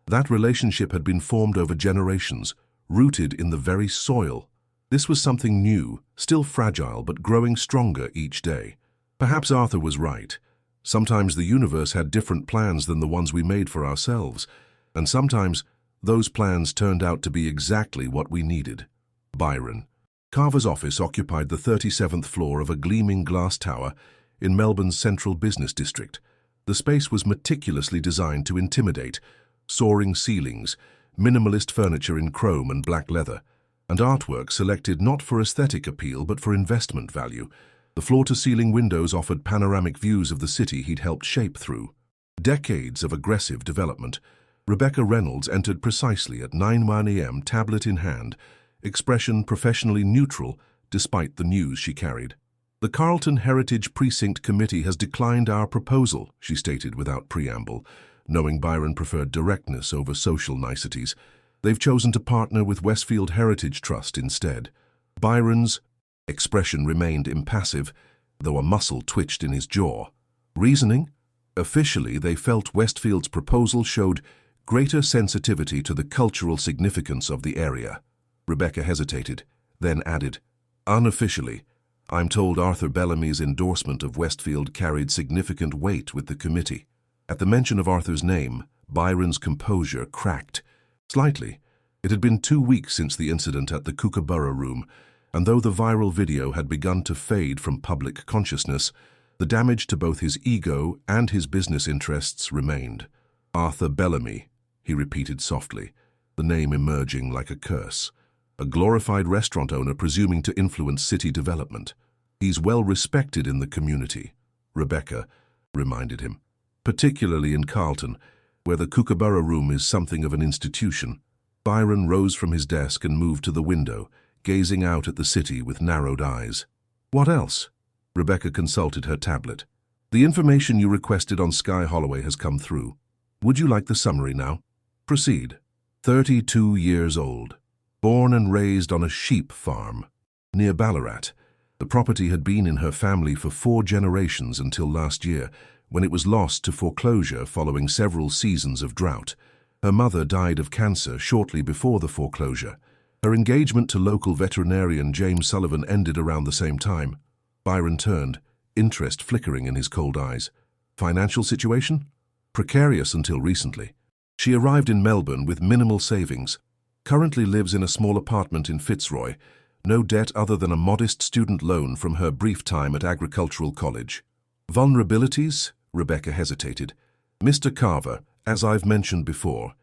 That relationship had been formed over generations, rooted in the very soil. This was something new, still fragile but growing stronger each day. Perhaps Arthur was right. Sometimes the universe had different plans than the ones we made for ourselves, and sometimes those plans turned out to be exactly what we needed. Byron. Carver's office occupied the 37th floor of a gleaming glass tower in Melbourne's central business district. The space was meticulously designed to intimidate, soaring ceilings, minimalist furniture in chrome and black leather, and artwork selected not for aesthetic appeal but for investment value. The floor-to-ceiling windows offered panoramic views of the city he'd helped shape through decades of aggressive development. Rebecca Reynolds entered precisely at 9:01 a.m., tablet in hand, expression professionally neutral despite the news she carried. The Carlton Heritage Precinct Committee has declined our proposal, she stated without preamble, knowing Byron preferred directness over social niceties. They've chosen to partner with Westfield Heritage Trust instead. Byron's expression remained impassive, though a muscle twitched in his jaw. Reasoning? Officially, they felt Westfield's proposal showed greater sensitivity to the cultural significance of the area. Rebecca hesitated, then added, unofficially, I'm told Arthur Bellamy's endorsement of Westfield carried significant weight with the committee. At the mention of Arthur's name, Byron's composure cracked. Slightly. It had been 2 weeks since the incident at the Kookaburra Room, and though the viral video had begun to fade from public consciousness, the damage to both his ego and his business interests remained. Arthur Bellamy, he repeated softly, the name emerging like a curse. A glorified restaurant owner presuming to influence city development. He's well respected in the community, Rebecca reminded him, particularly in Carlton, where the Kookaburra Room is something of an institution. Byron rose from his desk and moved to the window, gazing out at the city with narrowed eyes. What else? Rebecca consulted her tablet. The information you requested on Skye Holloway has come through. Would you like the summary now? Proceed. 32 years old. Born and raised on a sheep farm near Ballarat. The property had been in her family for 4 generations until last year, when it was lost to foreclosure following several seasons of drought. Her mother died of cancer shortly before the foreclosure. Her engagement to local veterinarian James Sullivan ended around the same time. Byron turned, interest flickering in his cold eyes. Financial situation? Precarious until recently. She arrived in Melbourne with minimal savings. Currently lives in a small apartment in Fitzroy. No debt other than a modest student loan from her brief time at agricultural college. Vulnerabilities? Rebecca hesitated. Mr. Carver, as I've mentioned before,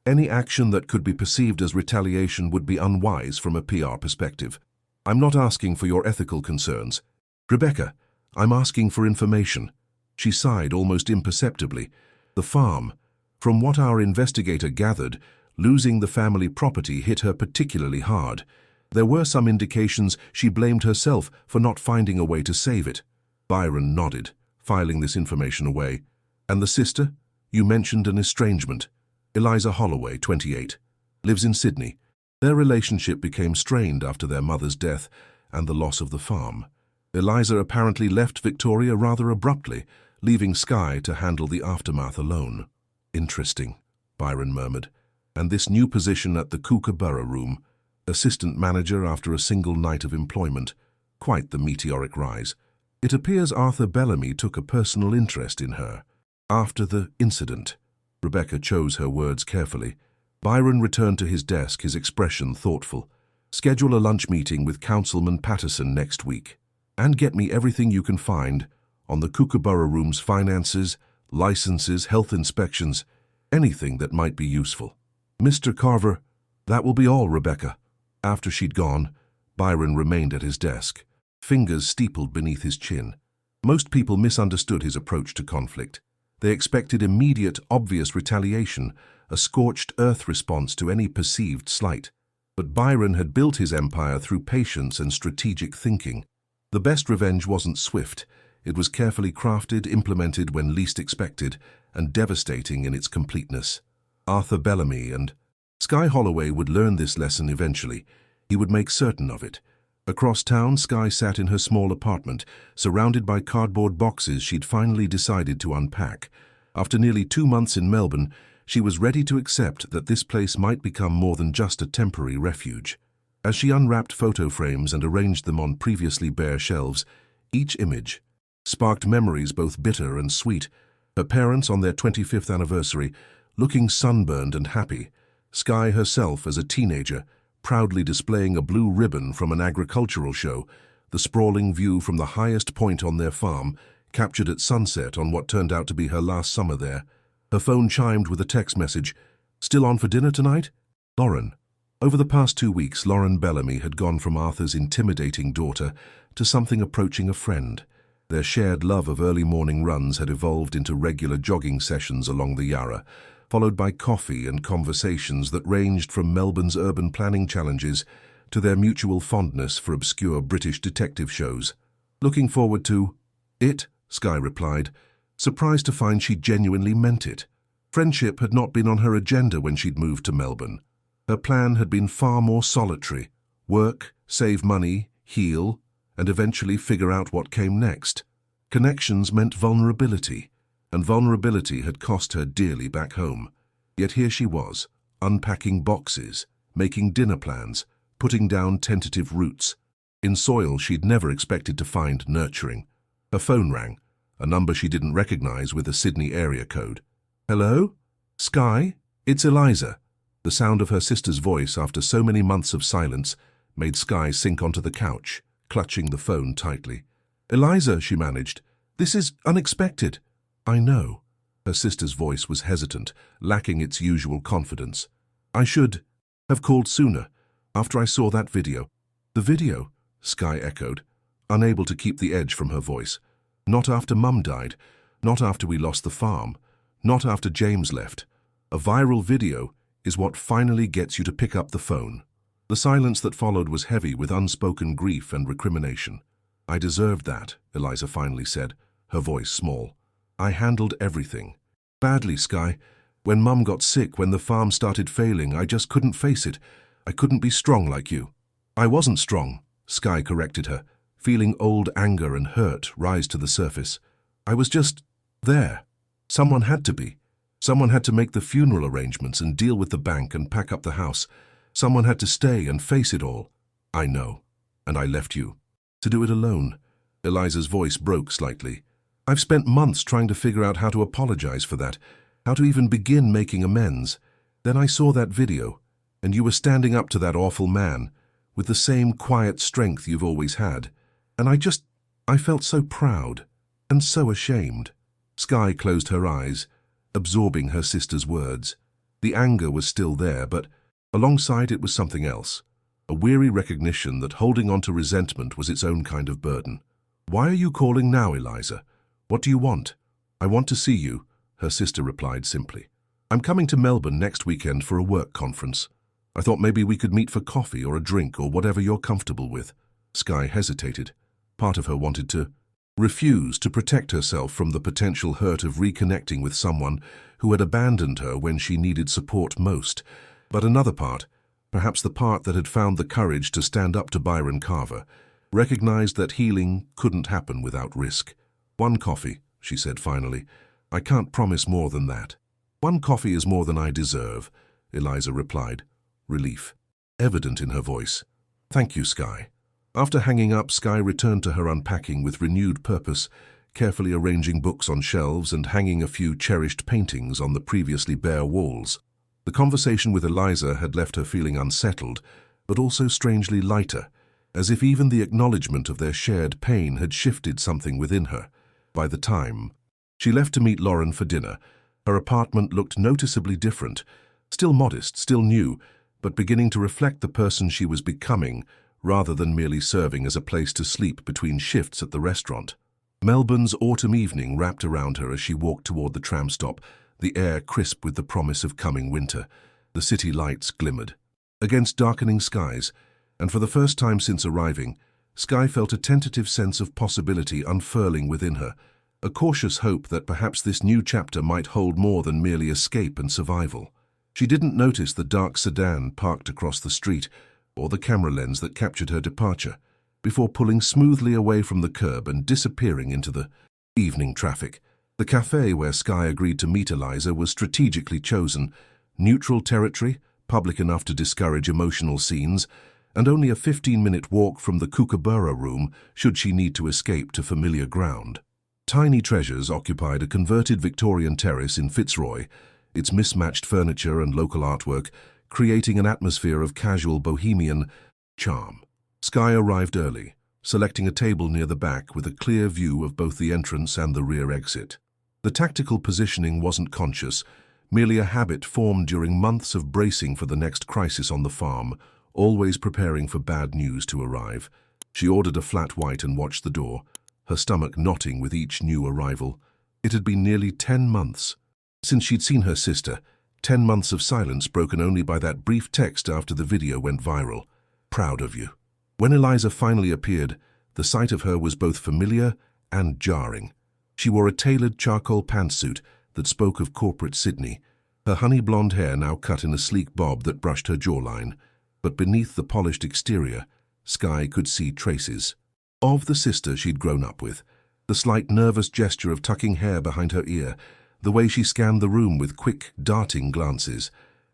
Any action that could be perceived as retaliation would be unwise from a PR perspective. I'm not asking for your ethical concerns. Rebecca, I'm asking for information. She sighed almost imperceptibly. The farm. From what our investigator gathered, losing the family property hit her particularly hard. There were some indications she blamed herself for not finding a way to save it. Byron nodded, filing this information away. And the sister? You mentioned an estrangement. Eliza Holloway, 28, lives in Sydney. Their relationship became strained after their mother's death and the loss of the farm. Eliza apparently left Victoria rather abruptly, leaving Sky to handle the aftermath alone. Interesting, Byron murmured. And this new position at the Kookaburra Room, assistant manager after a single night of employment, quite the meteoric rise. It appears Arthur Bellamy took a personal interest in her. After the incident, Rebecca chose her words carefully. Byron returned to his desk, his expression thoughtful. Schedule a lunch meeting with Councilman Patterson next week. And get me everything you can find on the Kookaburra Room's finances, licenses, health inspections, anything that might be useful. Mr. Carver, that will be all, Rebecca. After she'd gone, Byron remained at his desk, fingers steepled beneath his chin. Most people misunderstood his approach to conflict. They expected immediate, obvious retaliation, a scorched earth response to any perceived slight. But Byron had built his empire through patience and strategic thinking. The best revenge wasn't swift. It was carefully crafted, implemented when least expected, and devastating in its completeness. Arthur Bellamy and Sky Holloway would learn this lesson eventually. He would make certain of it. Across town, Sky sat in her small apartment, surrounded by cardboard boxes she'd finally decided to unpack. After nearly 2 months in Melbourne, she was ready to accept that this place might become more than just a temporary refuge. As she unwrapped photo frames and arranged them on previously bare shelves, each image sparked memories both bitter and sweet. Her parents on their 25th anniversary, looking sunburned and happy. Sky herself as a teenager, proudly displaying a blue ribbon from an agricultural show, the sprawling view from the highest point on their farm, captured at sunset on what turned out to be her last summer there. Her phone chimed with a text message. Still on for dinner tonight? Lauren. Over the past 2 weeks, Lauren Bellamy had gone from Arthur's intimidating daughter to something approaching a friend. Their shared love of early morning runs had evolved into regular jogging sessions along the Yarra, followed by coffee and conversations that ranged from Melbourne's urban planning challenges to their mutual fondness for obscure British detective shows. Looking forward to it, Sky replied, surprised to find she genuinely meant it. Friendship had not been on her agenda when she'd moved to Melbourne. Her plan had been far more solitary. Work, save money, heal, and eventually figure out what came next. Connections meant vulnerability, and vulnerability had cost her dearly back home. Yet here she was, unpacking boxes, making dinner plans, putting down tentative roots, in soil she'd never expected to find nurturing. Her phone rang, a number she didn't recognize with a Sydney area code. Hello? Sky? It's Eliza. The sound of her sister's voice after so many months of silence made Sky sink onto the couch, clutching the phone tightly. Eliza, she managed. This is unexpected. I know. Her sister's voice was hesitant, lacking its usual confidence. I should have called sooner, after I saw that video. The video? Sky echoed, unable to keep the edge from her voice. Not after Mum died, not after we lost the farm, not after James left. A viral video is what finally gets you to pick up the phone. The silence that followed was heavy with unspoken grief and recrimination. I deserved that, Eliza finally said, her voice small. I handled everything. Badly, Sky. When Mum got sick, when the farm started failing, I just couldn't face it. I couldn't be strong like you. I wasn't strong, Sky corrected her, feeling old anger and hurt rise to the surface. I was just there. Someone had to be. Someone had to make the funeral arrangements and deal with the bank and pack up the house. Someone had to stay and face it all. I know. And I left you. To do it alone. Eliza's voice broke slightly. I've spent months trying to figure out how to apologize for that, how to even begin making amends. Then I saw that video, and you were standing up to that awful man, with the same quiet strength you've always had. And I felt so proud, and so ashamed. Sky closed her eyes, absorbing her sister's words. The anger was still there, but alongside it was something else. A weary recognition that holding on to resentment was its own kind of burden. "Why are you calling now, Eliza? What do you want?" "I want to see you," her sister replied simply. "I'm coming to Melbourne next weekend for a work conference. I thought maybe we could meet for coffee or a drink or whatever you're comfortable with." Sky hesitated. Part of her wanted to refuse, to protect herself from the potential hurt of reconnecting with someone who had abandoned her when she needed support most. But another part, perhaps the part that had found the courage to stand up to Byron Carver, recognized that healing couldn't happen without risk. "One coffee," she said finally. "I can't promise more than that." "One coffee is more than I deserve," Eliza replied, relief evident in her voice. "Thank you, Sky." After hanging up, Sky returned to her unpacking with renewed purpose, carefully arranging books on shelves and hanging a few cherished paintings on the previously bare walls. The conversation with Eliza had left her feeling unsettled, but also strangely lighter, as if even the acknowledgement of their shared pain had shifted something within her. By the time she left to meet Lauren for dinner, her apartment looked noticeably different, still modest, still new, but beginning to reflect the person she was becoming, rather than merely serving as a place to sleep between shifts at the restaurant. Melbourne's autumn evening wrapped around her as she walked toward the tram stop, the air crisp with the promise of coming winter. The city lights glimmered against darkening skies, and for the first time since arriving, Sky felt a tentative sense of possibility unfurling within her, a cautious hope that perhaps this new chapter might hold more than merely escape and survival. She didn't notice the dark sedan parked across the street, or the camera lens that captured her departure, before pulling smoothly away from the curb and disappearing into the evening traffic. The cafe where Sky agreed to meet Eliza was strategically chosen, neutral territory, public enough to discourage emotional scenes, and only a 15-minute walk from the Kookaburra room should she need to escape to familiar ground. Tiny Treasures occupied a converted Victorian terrace in Fitzroy, its mismatched furniture and local artwork creating an atmosphere of casual bohemian charm. Sky arrived early, selecting a table near the back with a clear view of both the entrance and the rear exit. The tactical positioning wasn't conscious, merely a habit formed during months of bracing for the next crisis on the farm, always preparing for bad news to arrive. She ordered a flat white and watched the door, her stomach knotting with each new arrival. It had been nearly 10 months since she'd seen her sister, 10 months of silence broken only by that brief text after the video went viral. "Proud of you." When Eliza finally appeared, the sight of her was both familiar and jarring. She wore a tailored charcoal pantsuit that spoke of corporate Sydney, her honey blonde hair now cut in a sleek bob that brushed her jawline. But beneath the polished exterior, Sky could see traces of the sister she'd grown up with, the slight nervous gesture of tucking hair behind her ear, the way she scanned the room with quick, darting glances.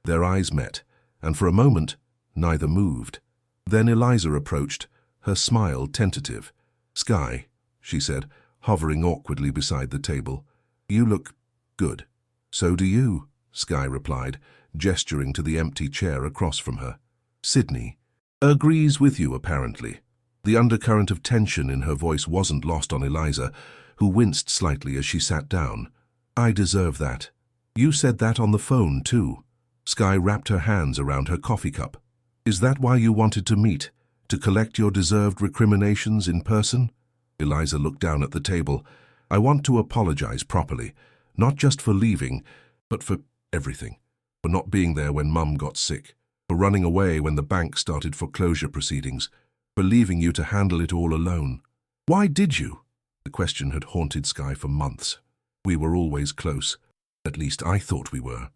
Their eyes met, and for a moment, neither moved. Then Eliza approached, her smile tentative. "Sky," she said, hovering awkwardly beside the table. "You look good." "So do you," Sky replied, gesturing to the empty chair across from her. "Sydney agrees with you, apparently." The undercurrent of tension in her voice wasn't lost on Eliza, who winced slightly as she sat down. "I deserve that." "You said that on the phone, too." Sky wrapped her hands around her coffee cup. "Is that why you wanted to meet? To collect your deserved recriminations in person?" Eliza looked down at the table. "I want to apologize properly, not just for leaving, but for everything. For not being there when Mum got sick, for running away when the bank started foreclosure proceedings, for leaving you to handle it all alone." "Why did you?" The question had haunted Sky for months. "We were always close. At least I thought we were."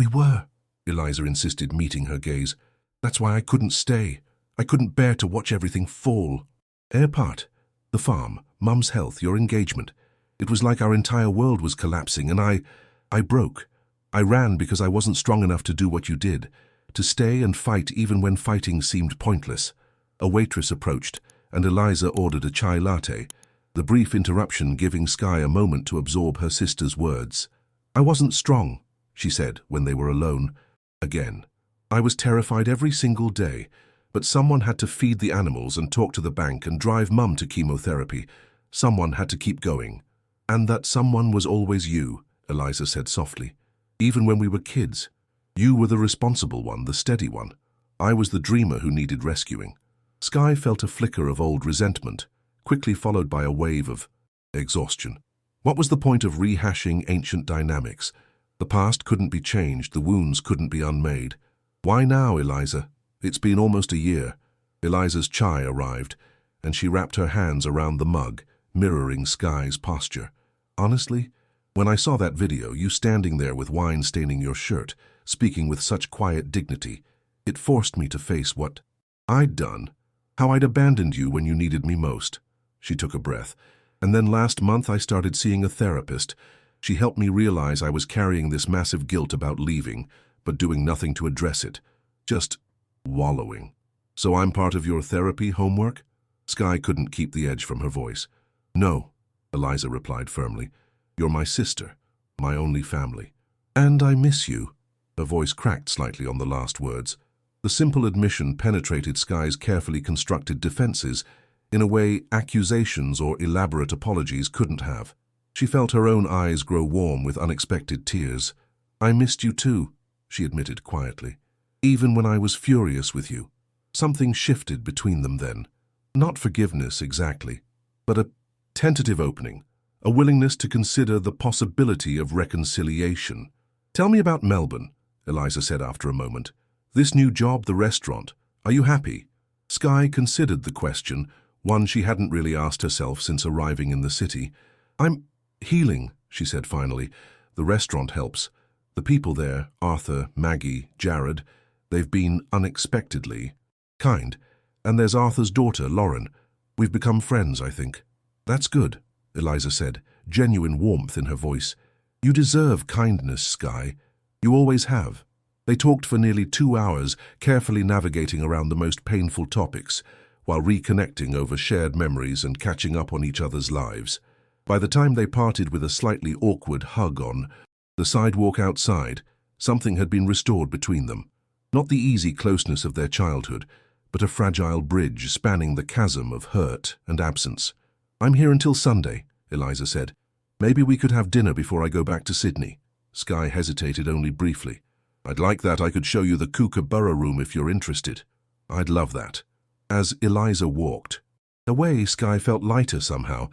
"We were," Eliza insisted, meeting her gaze. "That's why I couldn't stay. I couldn't bear to watch everything fall. Airpart, the farm, Mum's health, your engagement. It was like our entire world was collapsing, and I broke. I ran because I wasn't strong enough to do what you did, to stay and fight even when fighting seemed pointless." A waitress approached, and Eliza ordered a chai latte, the brief interruption giving Sky a moment to absorb her sister's words. "I wasn't strong," she said when they were alone. Again. "I was terrified every single day, but someone had to feed the animals and talk to the bank and drive Mum to chemotherapy. Someone had to keep going. And that someone was always you," Eliza said softly. "Even when we were kids. You were the responsible one, the steady one. I was the dreamer who needed rescuing. Skye felt a flicker of old resentment, quickly followed by a wave of exhaustion. What was the point of rehashing ancient dynamics? The past couldn't be changed, the wounds couldn't be unmade. Why now, Eliza? It's been almost a year. Eliza's chai arrived, and she wrapped her hands around the mug, mirroring Skye's posture. Honestly, when I saw that video, you standing there with wine staining your shirt, speaking with such quiet dignity, it forced me to face what I'd done, how I'd abandoned you when you needed me most. She took a breath. And then last month I started seeing a therapist. She helped me realize I was carrying this massive guilt about leaving, but doing nothing to address it. Just wallowing. So I'm part of your therapy homework? Skye couldn't keep the edge from her voice. No, Eliza replied firmly. You're my sister, my only family. And I miss you. Her voice cracked slightly on the last words. The simple admission penetrated Skye's carefully constructed defenses in a way accusations or elaborate apologies couldn't have. She felt her own eyes grow warm with unexpected tears. I missed you too, she admitted quietly. Even when I was furious with you. Something shifted between them then. Not forgiveness exactly, but a tentative opening, a willingness to consider the possibility of reconciliation. Tell me about Melbourne, Eliza said after a moment. This new job, the restaurant, are you happy? Skye considered the question, one she hadn't really asked herself since arriving in the city. I'm healing, she said finally. The restaurant helps. The people there, Arthur, Maggie, Jared, they've been unexpectedly kind. And there's Arthur's daughter, Lauren. We've become friends, I think. That's good, Eliza said, genuine warmth in her voice. You deserve kindness, Skye. You always have. They talked for nearly 2 hours, carefully navigating around the most painful topics, while reconnecting over shared memories and catching up on each other's lives. By the time they parted with a slightly awkward hug on the sidewalk outside, something had been restored between them. Not the easy closeness of their childhood, but a fragile bridge spanning the chasm of hurt and absence. I'm here until Sunday, Eliza said. Maybe we could have dinner before I go back to Sydney. Skye hesitated only briefly. I'd like that. I could show you the Kookaburra room if you're interested. I'd love that. As Eliza walked away, Skye felt lighter somehow,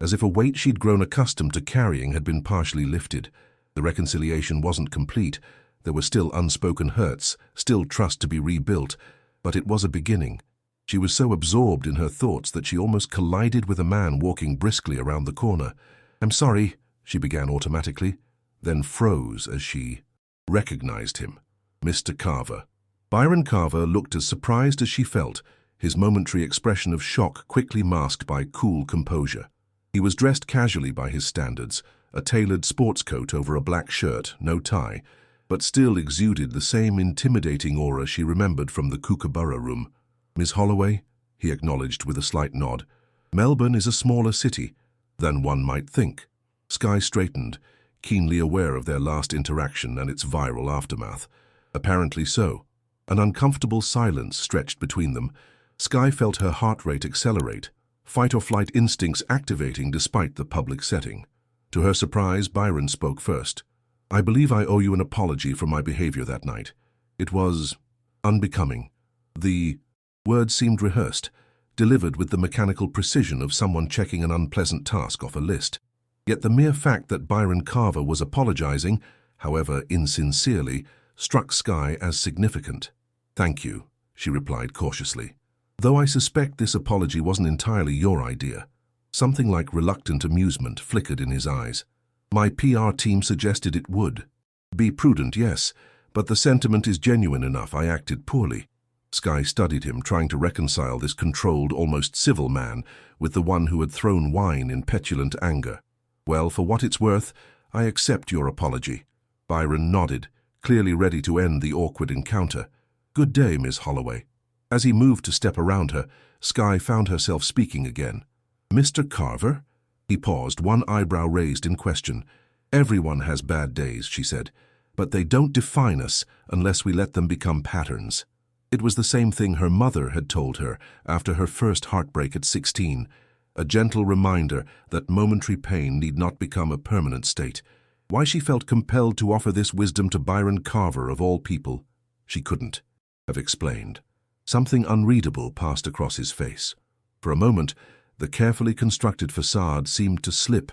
as if a weight she'd grown accustomed to carrying had been partially lifted. The reconciliation wasn't complete. There were still unspoken hurts, still trust to be rebuilt, but it was a beginning. She was so absorbed in her thoughts that she almost collided with a man walking briskly around the corner. I'm sorry, she began automatically, then froze as she recognized him. Mr. Carver. Byron Carver looked as surprised as she felt, his momentary expression of shock quickly masked by cool composure. He was dressed casually by his standards, a tailored sports coat over a black shirt, no tie, but still exuded the same intimidating aura she remembered from the Kookaburra room. Miss Holloway, he acknowledged with a slight nod. Melbourne is a smaller city than one might think. Skye straightened, keenly aware of their last interaction and its viral aftermath. Apparently so. An uncomfortable silence stretched between them. Skye felt her heart rate accelerate, fight-or-flight instincts activating despite the public setting. To her surprise, Byron spoke first. I believe I owe you an apology for my behavior that night. It was unbecoming. The words seemed rehearsed, delivered with the mechanical precision of someone checking an unpleasant task off a list. Yet the mere fact that Byron Carver was apologizing, however insincerely, struck Skye as significant. Thank you, she replied cautiously. Though I suspect this apology wasn't entirely your idea. Something like reluctant amusement flickered in his eyes. My PR team suggested it would. Be prudent, yes, but the sentiment is genuine enough. I acted poorly. Skye studied him, trying to reconcile this controlled, almost civil man with the one who had thrown wine in petulant anger. Well, for what it's worth, I accept your apology. Byron nodded, clearly ready to end the awkward encounter. Good day, Miss Holloway. As he moved to step around her, Skye found herself speaking again. Mr. Carver? He paused, one eyebrow raised in question. Everyone has bad days, she said, but they don't define us unless we let them become patterns. It was the same thing her mother had told her after her first heartbreak at 16, a gentle reminder that momentary pain need not become a permanent state. Why she felt compelled to offer this wisdom to Byron Carver of all people, she couldn't have explained. Something unreadable passed across his face. For a moment, the carefully constructed facade seemed to slip,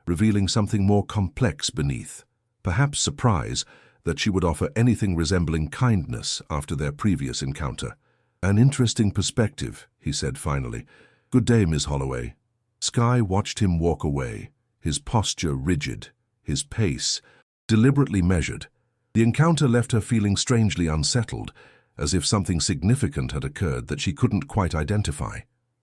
revealing something more complex beneath. Perhaps surprise that she would offer anything resembling kindness after their previous encounter. "An interesting perspective," he said finally. "Good day, Miss Holloway." Skye watched him walk away, his posture rigid, his pace deliberately measured. The encounter left her feeling strangely unsettled, as if something significant had occurred that she couldn't quite identify.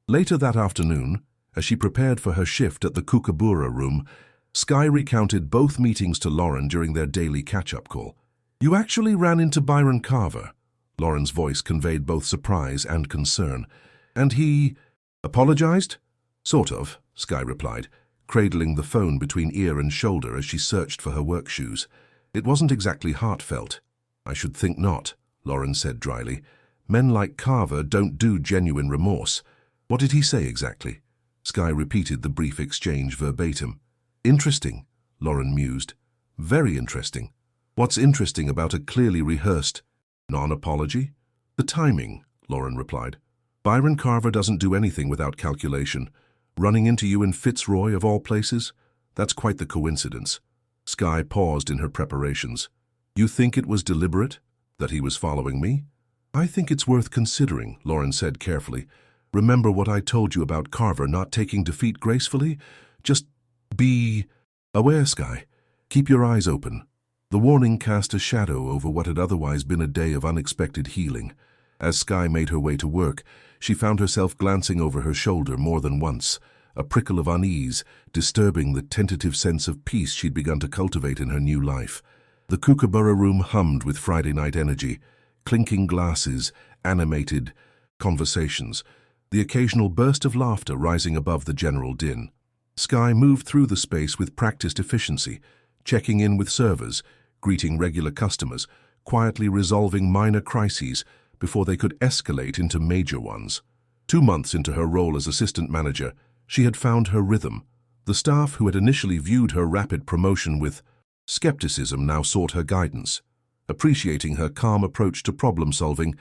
Later that afternoon, as she prepared for her shift at the Kookaburra room, Skye recounted both meetings to Lauren during their daily catch-up call. "You actually ran into Byron Carver?" Lauren's voice conveyed both surprise and concern. "And he apologized?" "Sort of," Skye replied, cradling the phone between ear and shoulder as she searched for her work shoes. "It wasn't exactly heartfelt." "I should think not," Lauren said dryly. "Men like Carver don't do genuine remorse." "What did he say exactly?" Skye repeated the brief exchange verbatim. "Interesting," Lauren mused. "Very interesting." "What's interesting about a clearly rehearsed non-apology?" "The timing," Lauren replied. "Byron Carver doesn't do anything without calculation. Running into you in Fitzroy, of all places? That's quite the coincidence." Skye paused in her preparations. "You think it was deliberate? That he was following me?" "I think it's worth considering," Lauren said carefully. "Remember what I told you about Carver not taking defeat gracefully? Just be aware, Skye. Keep your eyes open." The warning cast a shadow over what had otherwise been a day of unexpected healing. As Skye made her way to work, she found herself glancing over her shoulder more than once, a prickle of unease disturbing the tentative sense of peace she'd begun to cultivate in her new life. The Kookaburra room hummed with Friday night energy, clinking glasses, animated conversations, the occasional burst of laughter rising above the general din. Skye moved through the space with practiced efficiency, checking in with servers, greeting regular customers, quietly resolving minor crises before they could escalate into major ones. 2 months into her role as assistant manager, she had found her rhythm. The staff who had initially viewed her rapid promotion with skepticism now sought her guidance, appreciating her calm approach to problem-solving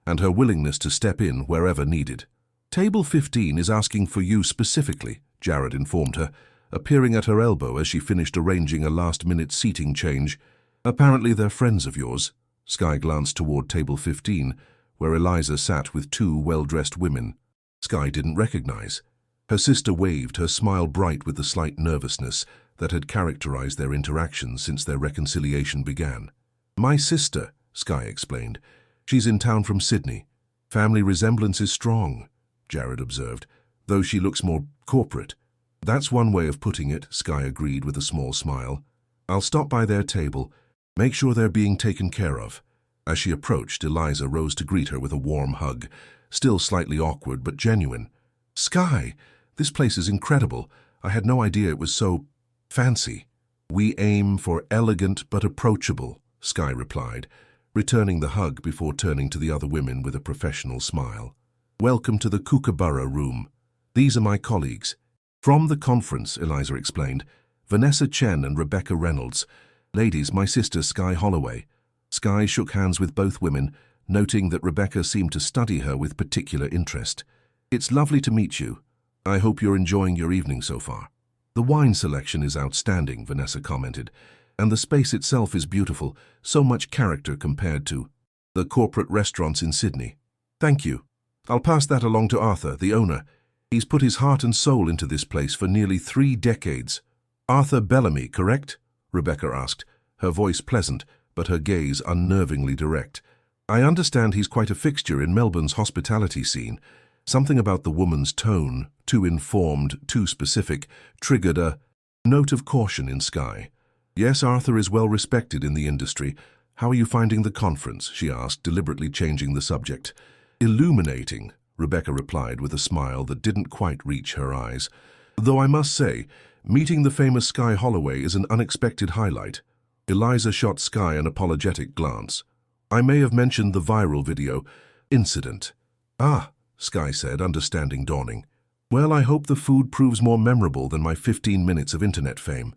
and her willingness to step in wherever needed. "Table 15 is asking for you specifically," Jared informed her, appearing at her elbow as she finished arranging a last-minute seating change. "Apparently they're friends of yours." Skye glanced toward table 15, where Eliza sat with 2 well-dressed women Skye didn't recognize. Her sister waved, her smile bright with the slight nervousness that had characterized their interactions since their reconciliation began. "My sister," Skye explained. "She's in town from Sydney. Family resemblance is strong," Jared observed, "though she looks more corporate." "That's one way of putting it," Skye agreed with a small smile. "I'll stop by their table. Make sure they're being taken care of." As she approached, Eliza rose to greet her with a warm hug, still slightly awkward but genuine. "Skye, this place is incredible. I had no idea it was so fancy." "We aim for elegant but approachable," Skye replied, returning the hug before turning to the other women with a professional smile. "Welcome to the Kookaburra room. These are my colleagues." "From the conference," Eliza explained. "Vanessa Chen and Rebecca Reynolds. Ladies, my sister Skye Holloway." Skye shook hands with both women, noting that Rebecca seemed to study her with particular interest. "It's lovely to meet you. I hope you're enjoying your evening so far." "The wine selection is outstanding," Vanessa commented, "and the space itself is beautiful, so much character compared to the corporate restaurants in Sydney." "Thank you. I'll pass that along to Arthur, the owner. He's put his heart and soul into this place for nearly 3 decades. "Arthur Bellamy, correct?" Rebecca asked, her voice pleasant, but her gaze unnervingly direct. "I understand he's quite a fixture in Melbourne's hospitality scene." Something about the woman's tone, too informed, too specific, triggered a note of caution in Skye. "Yes, Arthur is well respected in the industry. How are you finding the conference?" she asked, deliberately changing the subject. "Illuminating," Rebecca replied with a smile that didn't quite reach her eyes. "Though I must say, meeting the famous Skye Holloway is an unexpected highlight." Eliza shot Skye an apologetic glance. "I may have mentioned the viral video incident." "Ah," Skye said, understanding dawning. "Well, I hope the food proves more memorable than my 15 minutes of internet fame."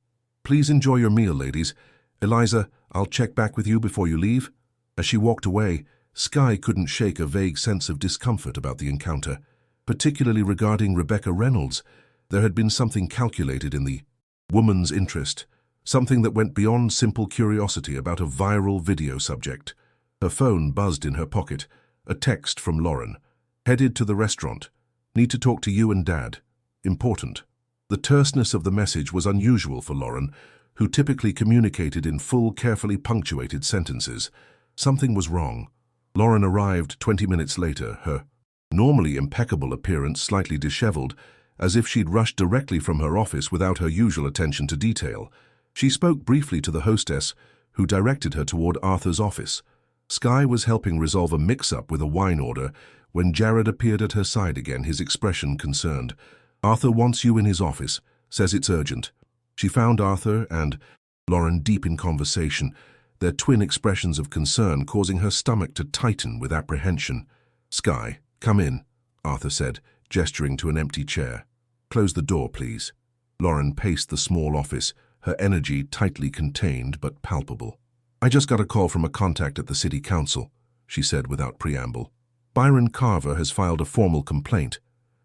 Please enjoy your meal, ladies. Eliza, I'll check back with you before you leave." As she walked away, Skye couldn't shake a vague sense of discomfort about the encounter, particularly regarding Rebecca Reynolds. There had been something calculated in the woman's interest, something that went beyond simple curiosity about a viral video subject. Her phone buzzed in her pocket, a text from Lauren. "Headed to the restaurant. Need to talk to you and Dad. Important." The terseness of the message was unusual for Lauren, who typically communicated in full, carefully punctuated sentences. Something was wrong. Lauren arrived 20 minutes later, her normally impeccable appearance slightly disheveled, as if she'd rushed directly from her office without her usual attention to detail. She spoke briefly to the hostess, who directed her toward Arthur's office. Skye was helping resolve a mix-up with a wine order when Jared appeared at her side again, his expression concerned. "Arthur wants you in his office, says it's urgent." She found Arthur and Lauren deep in conversation, their twin expressions of concern causing her stomach to tighten with apprehension. "Skye, come in," Arthur said, gesturing to an empty chair. "Close the door, please." Lauren paced the small office, her energy tightly contained but palpable. "I just got a call from a contact at the city council," she said without preamble. "Byron Carver has filed a formal complaint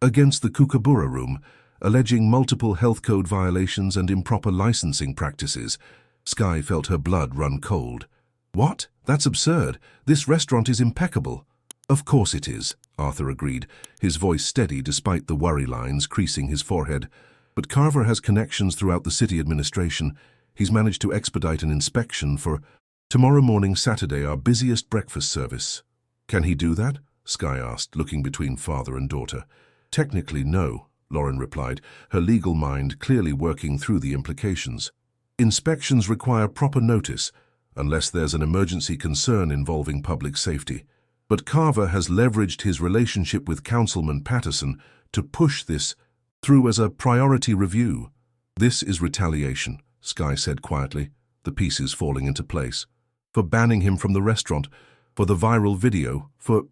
against the Kookaburra Room, alleging multiple health code violations and improper licensing practices." Skye felt her blood run cold. "What? That's absurd. This restaurant is impeccable." "Of course it is," Arthur agreed, his voice steady despite the worry lines creasing his forehead. "But Carver has connections throughout the city administration. He's managed to expedite an inspection for tomorrow morning, Saturday, our busiest breakfast service." "Can he do that?" Skye asked, looking between father and daughter. "Technically, no," Lauren replied, her legal mind clearly working through the implications. "Inspections require proper notice, unless there's an emergency concern involving public safety. But Carver has leveraged his relationship with Councilman Patterson to push this through as a priority review." "This is retaliation," Skye said quietly, the pieces falling into place. "For banning him from the restaurant, for the viral video, for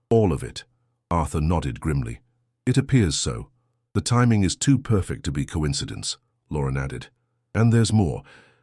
all of it." Arthur nodded grimly. "It appears so. The timing is too perfect to be coincidence," Lauren added. "And there's more.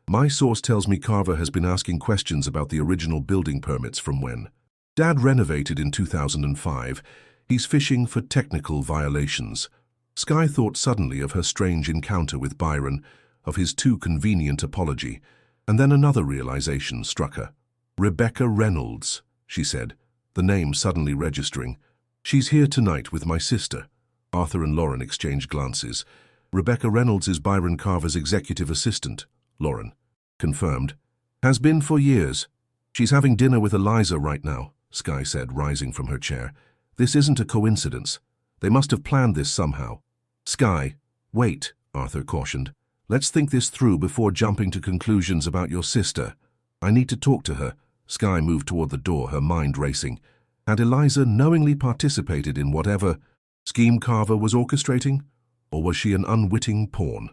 My source tells me Carver has been asking questions about the original building permits from when Dad renovated in 2005. He's fishing for technical violations." Skye thought suddenly of her strange encounter with Byron, of his too convenient apology, and then another realization struck her. "Rebecca Reynolds," she said, the name suddenly registering. "She's here tonight with my sister." Arthur and Lauren exchanged glances. "Rebecca Reynolds is Byron Carver's executive assistant," Lauren confirmed. "Has been for years. She's having dinner with Eliza right now," Skye said, rising from her chair. "This isn't a coincidence. They must have planned this somehow." "Skye, wait," Arthur cautioned. "Let's think this through before jumping to conclusions about your sister. I need to talk to her." Skye moved toward the door, her mind racing. Had Eliza knowingly participated in whatever scheme Carver was orchestrating? Or was she an unwitting pawn?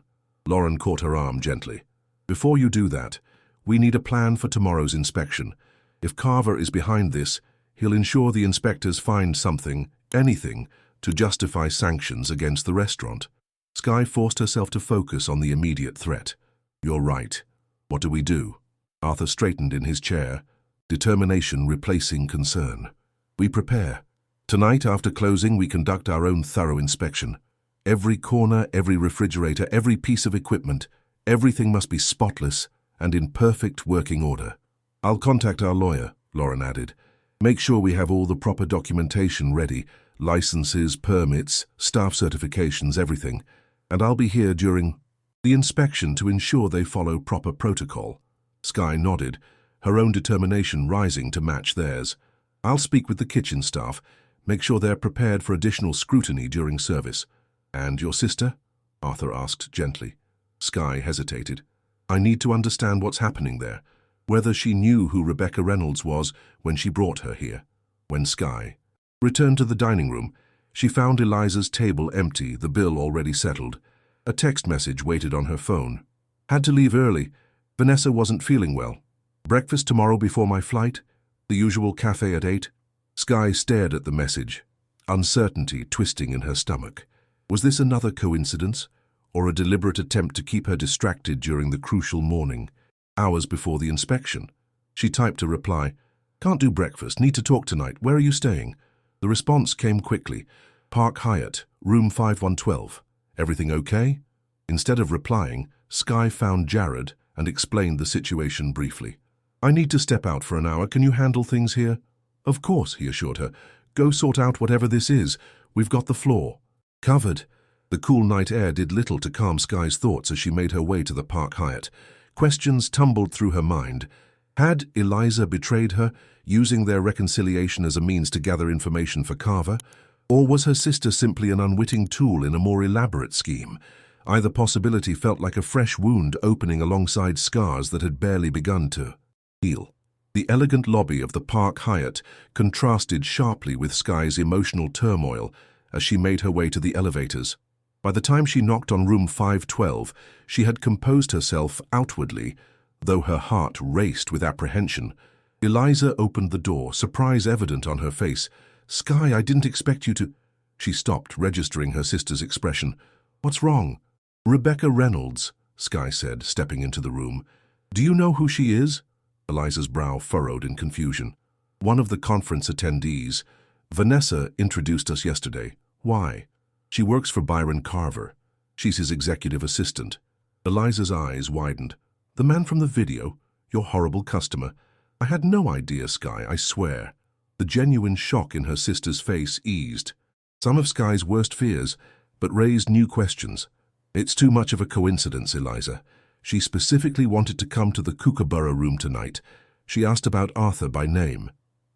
Lauren caught her arm gently. "Before you do that, we need a plan for tomorrow's inspection. If Carver is behind this, he'll ensure the inspectors find something, anything, to justify sanctions against the restaurant." Skye forced herself to focus on the immediate threat. "You're right. What do we do?" Arthur straightened in his chair, determination replacing concern. "We prepare. Tonight, after closing, we conduct our own thorough inspection. Every corner, every refrigerator, every piece of equipment, everything must be spotless and in perfect working order." "I'll contact our lawyer," Lauren added. "Make sure we have all the proper documentation ready, licenses, permits, staff certifications, everything. And I'll be here during the inspection to ensure they follow proper protocol." Skye nodded, her own determination rising to match theirs. "I'll speak with the kitchen staff, make sure they're prepared for additional scrutiny during service." "And your sister?" Arthur asked gently. Skye hesitated. "I need to understand what's happening there, whether she knew who Rebecca Reynolds was when she brought her here." When Skye returned to the dining room, she found Eliza's table empty, the bill already settled. A text message waited on her phone. "Had to leave early. Vanessa wasn't feeling well. Breakfast tomorrow before my flight? The usual cafe at 8. Skye stared at the message, uncertainty twisting in her stomach. Was this another coincidence? or a deliberate attempt to keep her distracted during the crucial morning, hours before the inspection? She typed a reply, "Can't do breakfast, need to talk tonight, where are you staying?" The response came quickly, "Park Hyatt, room 5112. Everything okay?" Instead of replying, Sky found Jared and explained the situation briefly. "I need to step out for an hour, can you handle things here?" "Of course," he assured her. "Go sort out whatever this is. We've got the floor covered." The cool night air did little to calm Sky's thoughts as she made her way to the Park Hyatt. Questions tumbled through her mind. Had Eliza betrayed her, using their reconciliation as a means to gather information for Carver? Or was her sister simply an unwitting tool in a more elaborate scheme? Either possibility felt like a fresh wound opening alongside scars that had barely begun to heal. The elegant lobby of the Park Hyatt contrasted sharply with Sky's emotional turmoil as she made her way to the elevators. By the time she knocked on room 512, she had composed herself outwardly, though her heart raced with apprehension. Eliza opened the door, surprise evident on her face. "Sky, I didn't expect you to—" She stopped, registering her sister's expression. "What's wrong?" "Rebecca Reynolds," Sky said, stepping into the room. "Do you know who she is?" Eliza's brow furrowed in confusion. "One of the conference attendees. Vanessa introduced us yesterday." "Why?" "She works for Byron Carver. She's his executive assistant." Eliza's eyes widened. "The man from the video? Your horrible customer? I had no idea, Sky, I swear." The genuine shock in her sister's face eased. Some of Sky's worst fears, but raised new questions. "It's too much of a coincidence, Eliza. She specifically wanted to come to the Kookaburra room tonight. She asked about Arthur by name."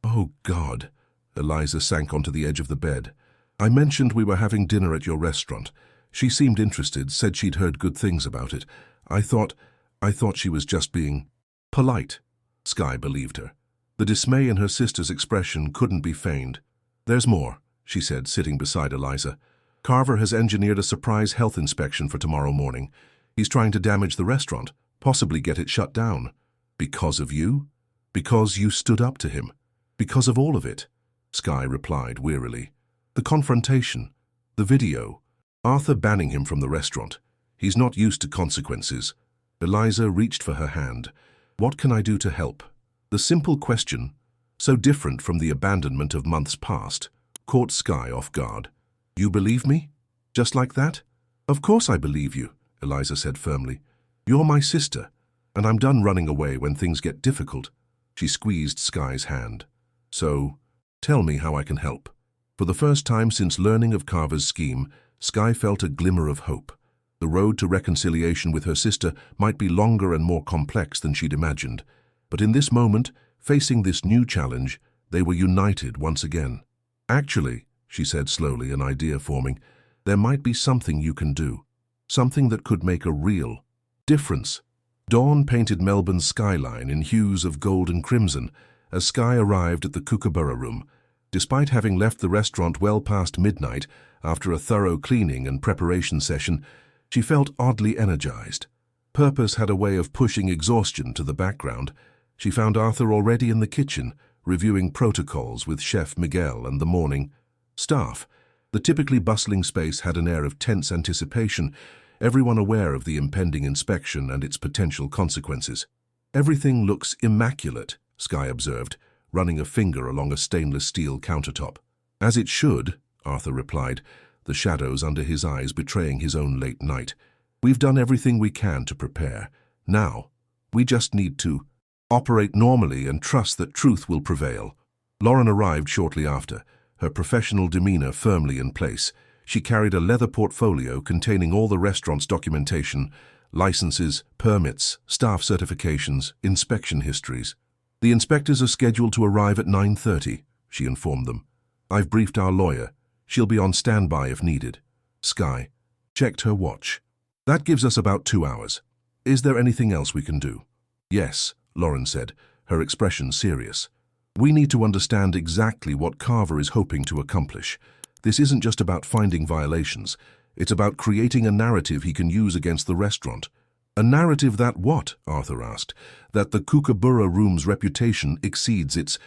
"Oh, God." Eliza sank onto the edge of the bed. "I mentioned we were having dinner at your restaurant. She seemed interested, said she'd heard good things about it. I thought she was just being polite." Sky believed her. The dismay in her sister's expression couldn't be feigned. "There's more," she said, sitting beside Eliza. "Carver has engineered a surprise health inspection for tomorrow morning. He's trying to damage the restaurant, possibly get it shut down. Because of you? Because you stood up to him? Because of all of it?" Sky replied wearily. "The confrontation, the video, Arthur banning him from the restaurant. He's not used to consequences." Eliza reached for her hand. "What can I do to help?" The simple question, so different from the abandonment of months past, caught Sky off guard. "You believe me? Just like that?" "Of course I believe you," Eliza said firmly. "You're my sister, and I'm done running away when things get difficult." She squeezed Sky's hand. "So, tell me how I can help." For the first time since learning of Carver's scheme, Sky felt a glimmer of hope. The road to reconciliation with her sister might be longer and more complex than she'd imagined. But in this moment, facing this new challenge, they were united once again. "Actually," she said slowly, an idea forming, "there might be something you can do. Something that could make a real difference." Dawn painted Melbourne's skyline in hues of gold and crimson as Sky arrived at the Kookaburra room. Despite having left the restaurant well past midnight after a thorough cleaning and preparation session, she felt oddly energized. Purpose had a way of pushing exhaustion to the background. She found Arthur already in the kitchen, reviewing protocols with Chef Miguel and the morning staff. The typically bustling space had an air of tense anticipation, everyone aware of the impending inspection and its potential consequences. "Everything looks immaculate," Sky observed, running a finger along a stainless steel countertop. "As it should," Arthur replied, the shadows under his eyes betraying his own late night. "We've done everything we can to prepare. Now, we just need to operate normally and trust that truth will prevail." Lauren arrived shortly after, her professional demeanor firmly in place. She carried a leather portfolio containing all the restaurant's documentation, licenses, permits, staff certifications, inspection histories. "The inspectors are scheduled to arrive at 9:30, she informed them. "I've briefed our lawyer. She'll be on standby if needed." Sky checked her watch. "That gives us about 2 hours. Is there anything else we can do?" "Yes," Lauren said, her expression serious. "We need to understand exactly what Carver is hoping to accomplish. This isn't just about finding violations. It's about creating a narrative he can use against the restaurant." "A narrative that what?" Arthur asked. "That the Kookaburra room's reputation exceeds its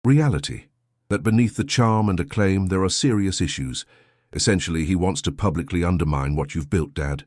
reality. That beneath the charm and acclaim there are serious issues. Essentially, he wants to publicly undermine what you've built, Dad."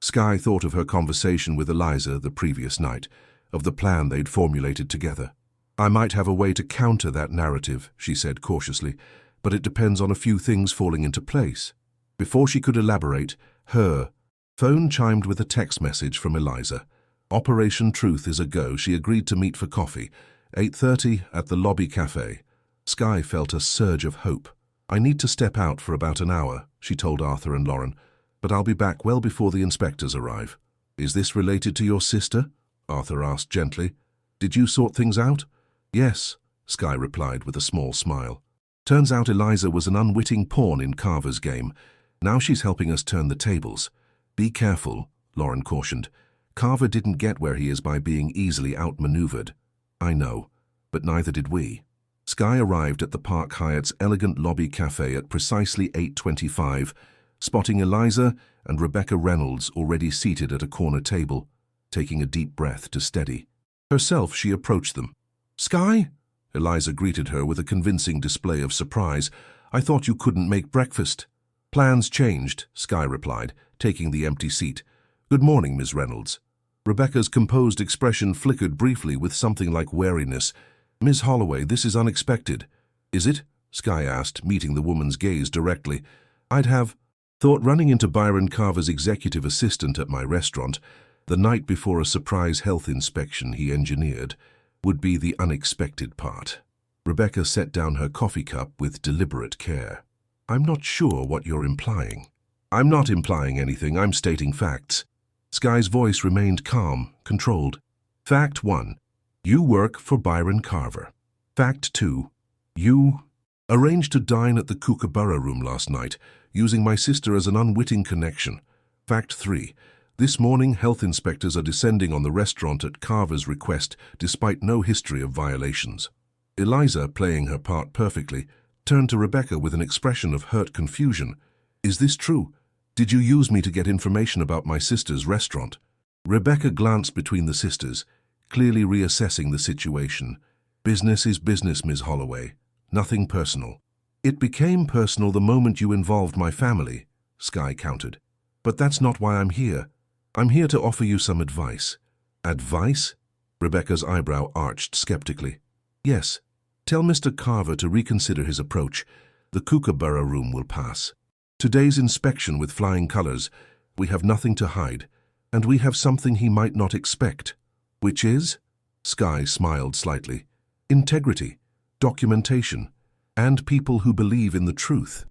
Skye thought of her conversation with Eliza the previous night, of the plan they'd formulated together. "I might have a way to counter that narrative," she said cautiously, "but it depends on a few things falling into place." Before she could elaborate, her phone chimed with a text message from Eliza. Operation Truth is a go. She agreed to meet for coffee, 8:30 at the lobby cafe. Skye felt a surge of hope. "I need to step out for about an hour," she told Arthur and Lauren, "but I'll be back well before the inspectors arrive." "Is this related to your sister?" Arthur asked gently. "Did you sort things out?" "Yes," Skye replied with a small smile. "Turns out Eliza was an unwitting pawn in Carver's game. Now she's helping us turn the tables." "Be careful," Lauren cautioned. "Carver didn't get where he is by being easily outmaneuvered." "I know, but neither did we." Skye arrived at the Park Hyatt's elegant lobby cafe at precisely 8:25, spotting Eliza and Rebecca Reynolds already seated at a corner table, taking a deep breath to steady. Herself, she approached them. "Skye?" Eliza greeted her with a convincing display of surprise. "I thought you couldn't make breakfast." "Plans changed," Skye replied, taking the empty seat. "Good morning, Ms. Reynolds." Rebecca's composed expression flickered briefly with something like wariness. "Ms. Holloway, this is unexpected." "Is it?" Skye asked, meeting the woman's gaze directly. "I'd have thought running into Byron Carver's executive assistant at my restaurant, the night before a surprise health inspection he engineered, would be the unexpected part." Rebecca set down her coffee cup with deliberate care. "I'm not sure what you're implying." "I'm not implying anything, I'm stating facts." Skye's voice remained calm, controlled. "Fact 1. You work for Byron Carver. Fact 2. You arranged to dine at the Kookaburra room last night, using my sister as an unwitting connection. Fact 3. This morning, health inspectors are descending on the restaurant at Carver's request, despite no history of violations." Eliza, playing her part perfectly, turned to Rebecca with an expression of hurt confusion. "Is this true? Did you use me to get information about my sister's restaurant?" Rebecca glanced between the sisters, clearly reassessing the situation. "Business is business, Ms. Holloway. Nothing personal." "It became personal the moment you involved my family," Skye countered. "But that's not why I'm here. I'm here to offer you some advice." "Advice?" Rebecca's eyebrow arched skeptically. "Yes. Tell Mr. Carver to reconsider his approach. The Kookaburra room will pass. Today's inspection with flying colors. We have nothing to hide, and we have something he might not expect." "Which is?" Skye smiled slightly. "Integrity, documentation, and people who believe in the truth."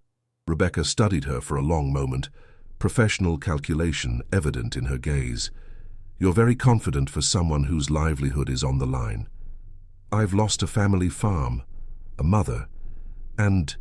Rebecca studied her for a long moment, professional calculation evident in her gaze. "You're very confident for someone whose livelihood is on the line." "I've lost a family farm, a mother, and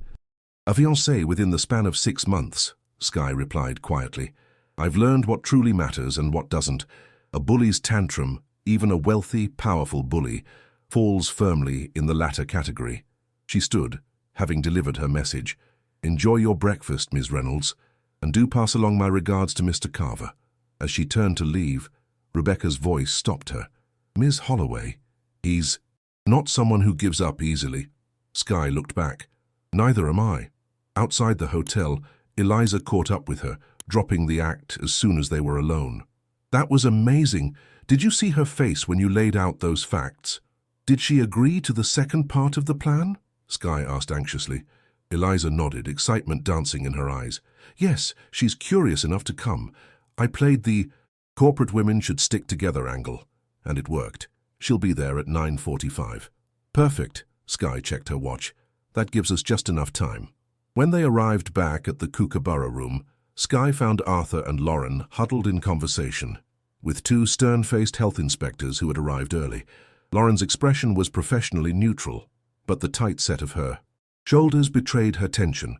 a fiancée within the span of 6 months," Skye replied quietly. "I've learned what truly matters and what doesn't. A bully's tantrum, even a wealthy, powerful bully, falls firmly in the latter category." She stood, having delivered her message. "Enjoy your breakfast, Ms. Reynolds, and do pass along my regards to Mr. Carver." As she turned to leave, Rebecca's voice stopped her. "Ms. Holloway, he's not someone who gives up easily." Skye looked back. "Neither am I." Outside the hotel, Eliza caught up with her, dropping the act as soon as they were alone. "That was amazing. Did you see her face when you laid out those facts?" "Did she agree to the second part of the plan?" Skye asked anxiously. Eliza nodded, excitement dancing in her eyes. "Yes, she's curious enough to come. I played the corporate women should stick together angle, and it worked. She'll be there at 9:45. "Perfect." Skye checked her watch. "That gives us just enough time." When they arrived back at the Kookaburra room, Skye found Arthur and Lauren huddled in conversation, with 2 stern-faced health inspectors who had arrived early. Lauren's expression was professionally neutral, but the tight set of her shoulders betrayed her tension.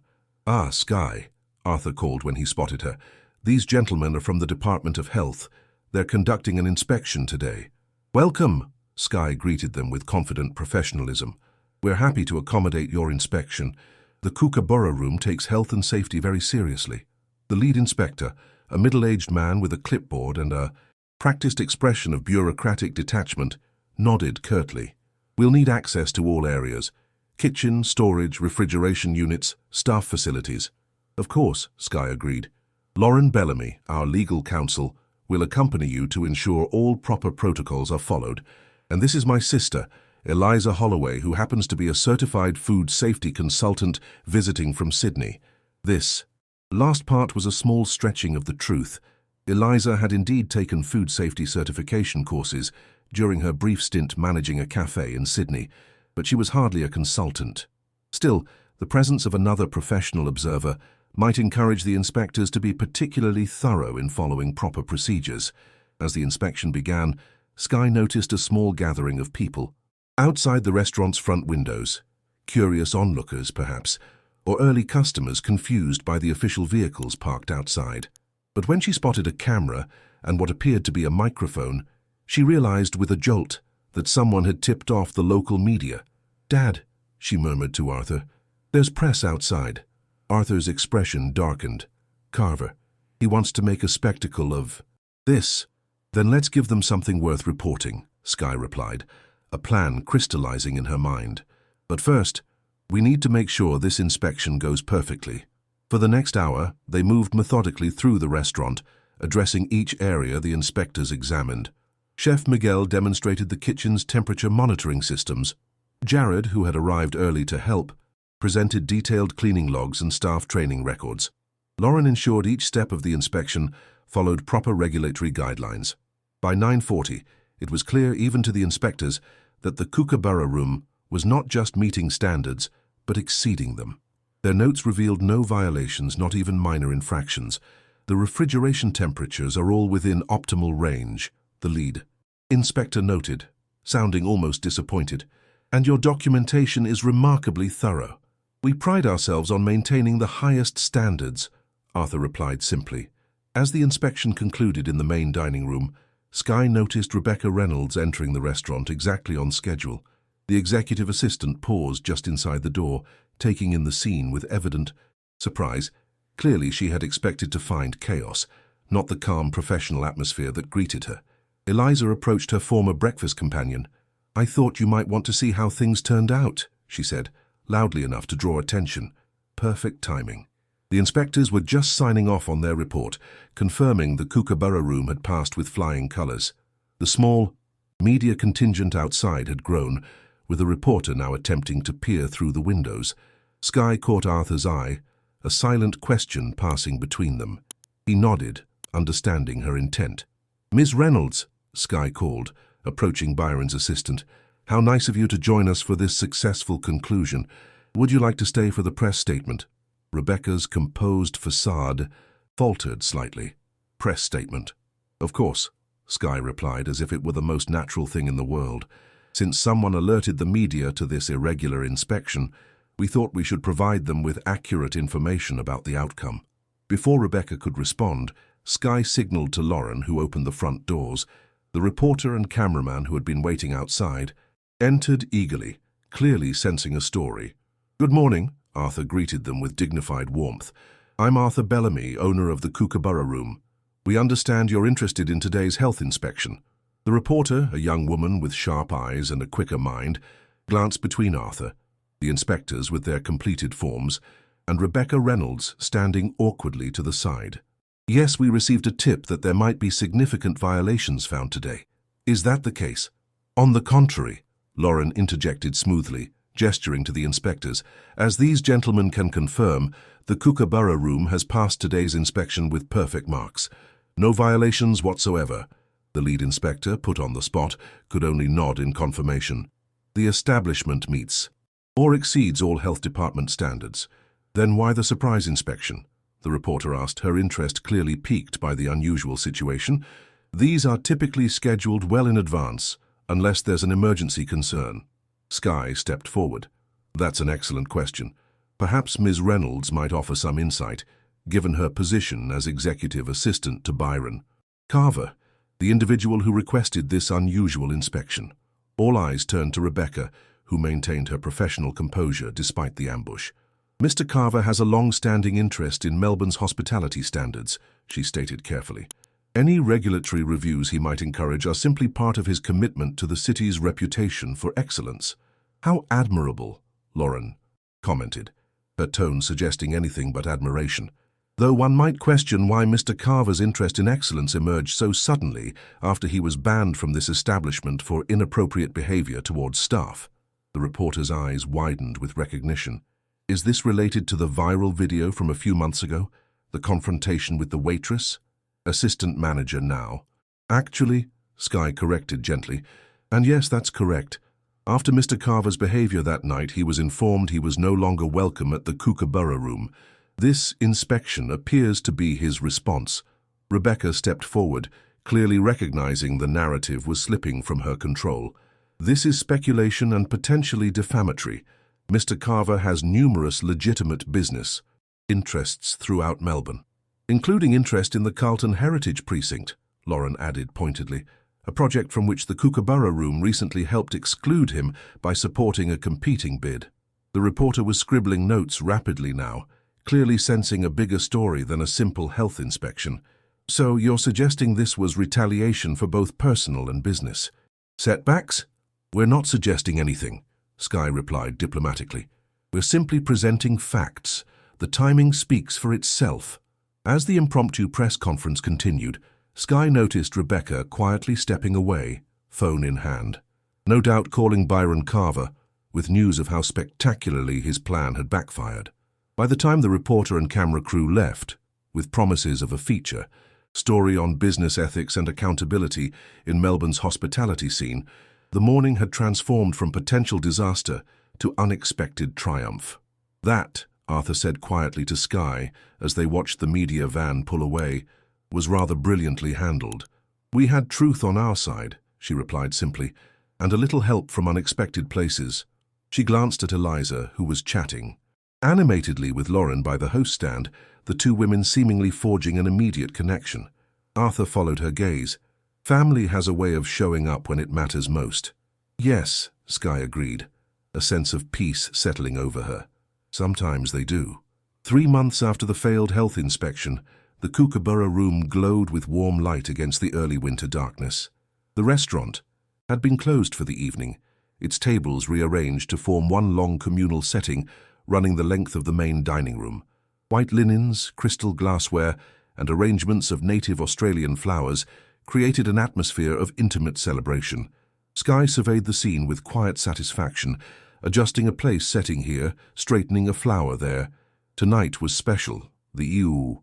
"Ah, Skye," Arthur called when he spotted her. "These gentlemen are from the Department of Health. They're conducting an inspection today." "Welcome," Skye greeted them with confident professionalism. "We're happy to accommodate your inspection. The Kookaburra room takes health and safety very seriously." The lead inspector, a middle-aged man with a clipboard and a practiced expression of bureaucratic detachment, nodded curtly. "We'll need access to all areas: kitchen, storage, refrigeration units, staff facilities." "Of course," Skye agreed. Lauren Bellamy, our legal counsel, will accompany you to ensure all proper protocols are followed. And this is my sister, Eliza Holloway, who happens to be a certified food safety consultant visiting from Sydney. This last part was a small stretching of the truth. Eliza had indeed taken food safety certification courses during her brief stint managing a cafe in Sydney, but she was hardly a consultant. Still, the presence of another professional observer might encourage the inspectors to be particularly thorough in following proper procedures. As the inspection began, Skye noticed a small gathering of people outside the restaurant's front windows, curious onlookers perhaps, or early customers confused by the official vehicles parked outside. But when she spotted a camera and what appeared to be a microphone, she realized with a jolt that someone had tipped off the local media. "Dad," she murmured to Arthur, "there's press outside." Arthur's expression darkened. "Carver, he wants to make a spectacle of this." "Then let's give them something worth reporting," Skye replied, a plan crystallizing in her mind. "But first, we need to make sure this inspection goes perfectly." For the next hour, they moved methodically through the restaurant, addressing each area the inspectors examined. Chef Miguel demonstrated the kitchen's temperature monitoring systems. Jared, who had arrived early to help, presented detailed cleaning logs and staff training records. Lauren ensured each step of the inspection followed proper regulatory guidelines. By 9:40, it was clear even to the inspectors that the Kookaburra room was not just meeting standards, but exceeding them. Their notes revealed no violations, not even minor infractions. The refrigeration temperatures are all within optimal range, the lead inspector noted, sounding almost disappointed. "And your documentation is remarkably thorough." "We pride ourselves on maintaining the highest standards," Arthur replied simply. As the inspection concluded in the main dining room, Skye noticed Rebecca Reynolds entering the restaurant exactly on schedule. The executive assistant paused just inside the door, taking in the scene with evident surprise. Clearly she had expected to find chaos, not the calm professional atmosphere that greeted her. Eliza approached her former breakfast companion. "I thought you might want to see how things turned out," she said, loudly enough to draw attention. Perfect timing. The inspectors were just signing off on their report, confirming the Kookaburra room had passed with flying colors. The small media contingent outside had grown, with a reporter now attempting to peer through the windows. Skye caught Arthur's eye, a silent question passing between them. He nodded, understanding her intent. "Miss Reynolds," Skye called, approaching Byron's assistant, "how nice of you to join us for this successful conclusion. Would you like to stay for the press statement?" Rebecca's composed facade faltered slightly. "Press statement?" "Of course," Skye replied as if it were the most natural thing in the world. "Since someone alerted the media to this irregular inspection, we thought we should provide them with accurate information about the outcome." Before Rebecca could respond, Skye signaled to Lauren, who opened the front doors. The reporter and cameraman who had been waiting outside entered eagerly, clearly sensing a story. "Good morning," Arthur greeted them with dignified warmth. "I'm Arthur Bellamy, owner of the Kookaburra room. We understand you're interested in today's health inspection." The reporter, a young woman with sharp eyes and a quicker mind, glanced between Arthur, the inspectors with their completed forms, and Rebecca Reynolds standing awkwardly to the side. "Yes, we received a tip that there might be significant violations found today." "Is that the case?" "On the contrary," Lauren interjected smoothly, gesturing to the inspectors. "As these gentlemen can confirm, the Kookaburra room has passed today's inspection with perfect marks. No violations whatsoever." The lead inspector, put on the spot, could only nod in confirmation. "The establishment meets or exceeds all health department standards." "Then why the surprise inspection?" the reporter asked, her interest clearly piqued by the unusual situation. "These are typically scheduled well in advance, unless there's an emergency concern." Skye stepped forward. "That's an excellent question. Perhaps Ms. Reynolds might offer some insight, given her position as executive assistant to Byron. Carver, the individual who requested this unusual inspection." All eyes turned to Rebecca, who maintained her professional composure despite the ambush. "Mr. Carver has a long-standing interest in Melbourne's hospitality standards," she stated carefully. "Any regulatory reviews he might encourage are simply part of his commitment to the city's reputation for excellence." "How admirable," Lauren commented, her tone suggesting anything but admiration. Though one might question why Mr. Carver's interest in excellence emerged so suddenly after he was banned from this establishment for inappropriate behavior towards staff. The reporter's eyes widened with recognition. Is this related to the viral video from a few months ago? The confrontation with the waitress? Assistant manager now. Actually, Sky corrected gently, and yes, that's correct. After Mr. Carver's behavior that night, he was informed he was no longer welcome at the Kookaburra room. This inspection appears to be his response. Rebecca stepped forward, clearly recognizing the narrative was slipping from her control. This is speculation and potentially defamatory. Mr. Carver has numerous legitimate business interests throughout Melbourne, including interest in the Carlton Heritage Precinct, Lauren added pointedly, a project from which the Kookaburra room recently helped exclude him by supporting a competing bid. The reporter was scribbling notes rapidly now, clearly sensing a bigger story than a simple health inspection. So you're suggesting this was retaliation for both personal and business setbacks? We're not suggesting anything, Sky replied diplomatically. We're simply presenting facts. The timing speaks for itself. As the impromptu press conference continued, Sky noticed Rebecca quietly stepping away, phone in hand. No doubt calling Byron Carver, with news of how spectacularly his plan had backfired. By the time the reporter and camera crew left, with promises of a feature, story on business ethics and accountability in Melbourne's hospitality scene, the morning had transformed from potential disaster to unexpected triumph. That, Arthur said quietly to Sky as they watched the media van pull away, was rather brilliantly handled. We had truth on our side, she replied simply, and a little help from unexpected places. She glanced at Eliza, who was chatting animatedly with Lauren by the host stand, the two women seemingly forging an immediate connection. Arthur followed her gaze. Family has a way of showing up when it matters most. Yes, Sky agreed, a sense of peace settling over her. Sometimes they do. 3 months after the failed health inspection, the Kookaburra room glowed with warm light against the early winter darkness. The restaurant had been closed for the evening, its tables rearranged to form one long communal setting running the length of the main dining room. White linens, crystal glassware, and arrangements of native Australian flowers created an atmosphere of intimate celebration. Sky surveyed the scene with quiet satisfaction, adjusting a place setting here, straightening a flower there. Tonight was special, the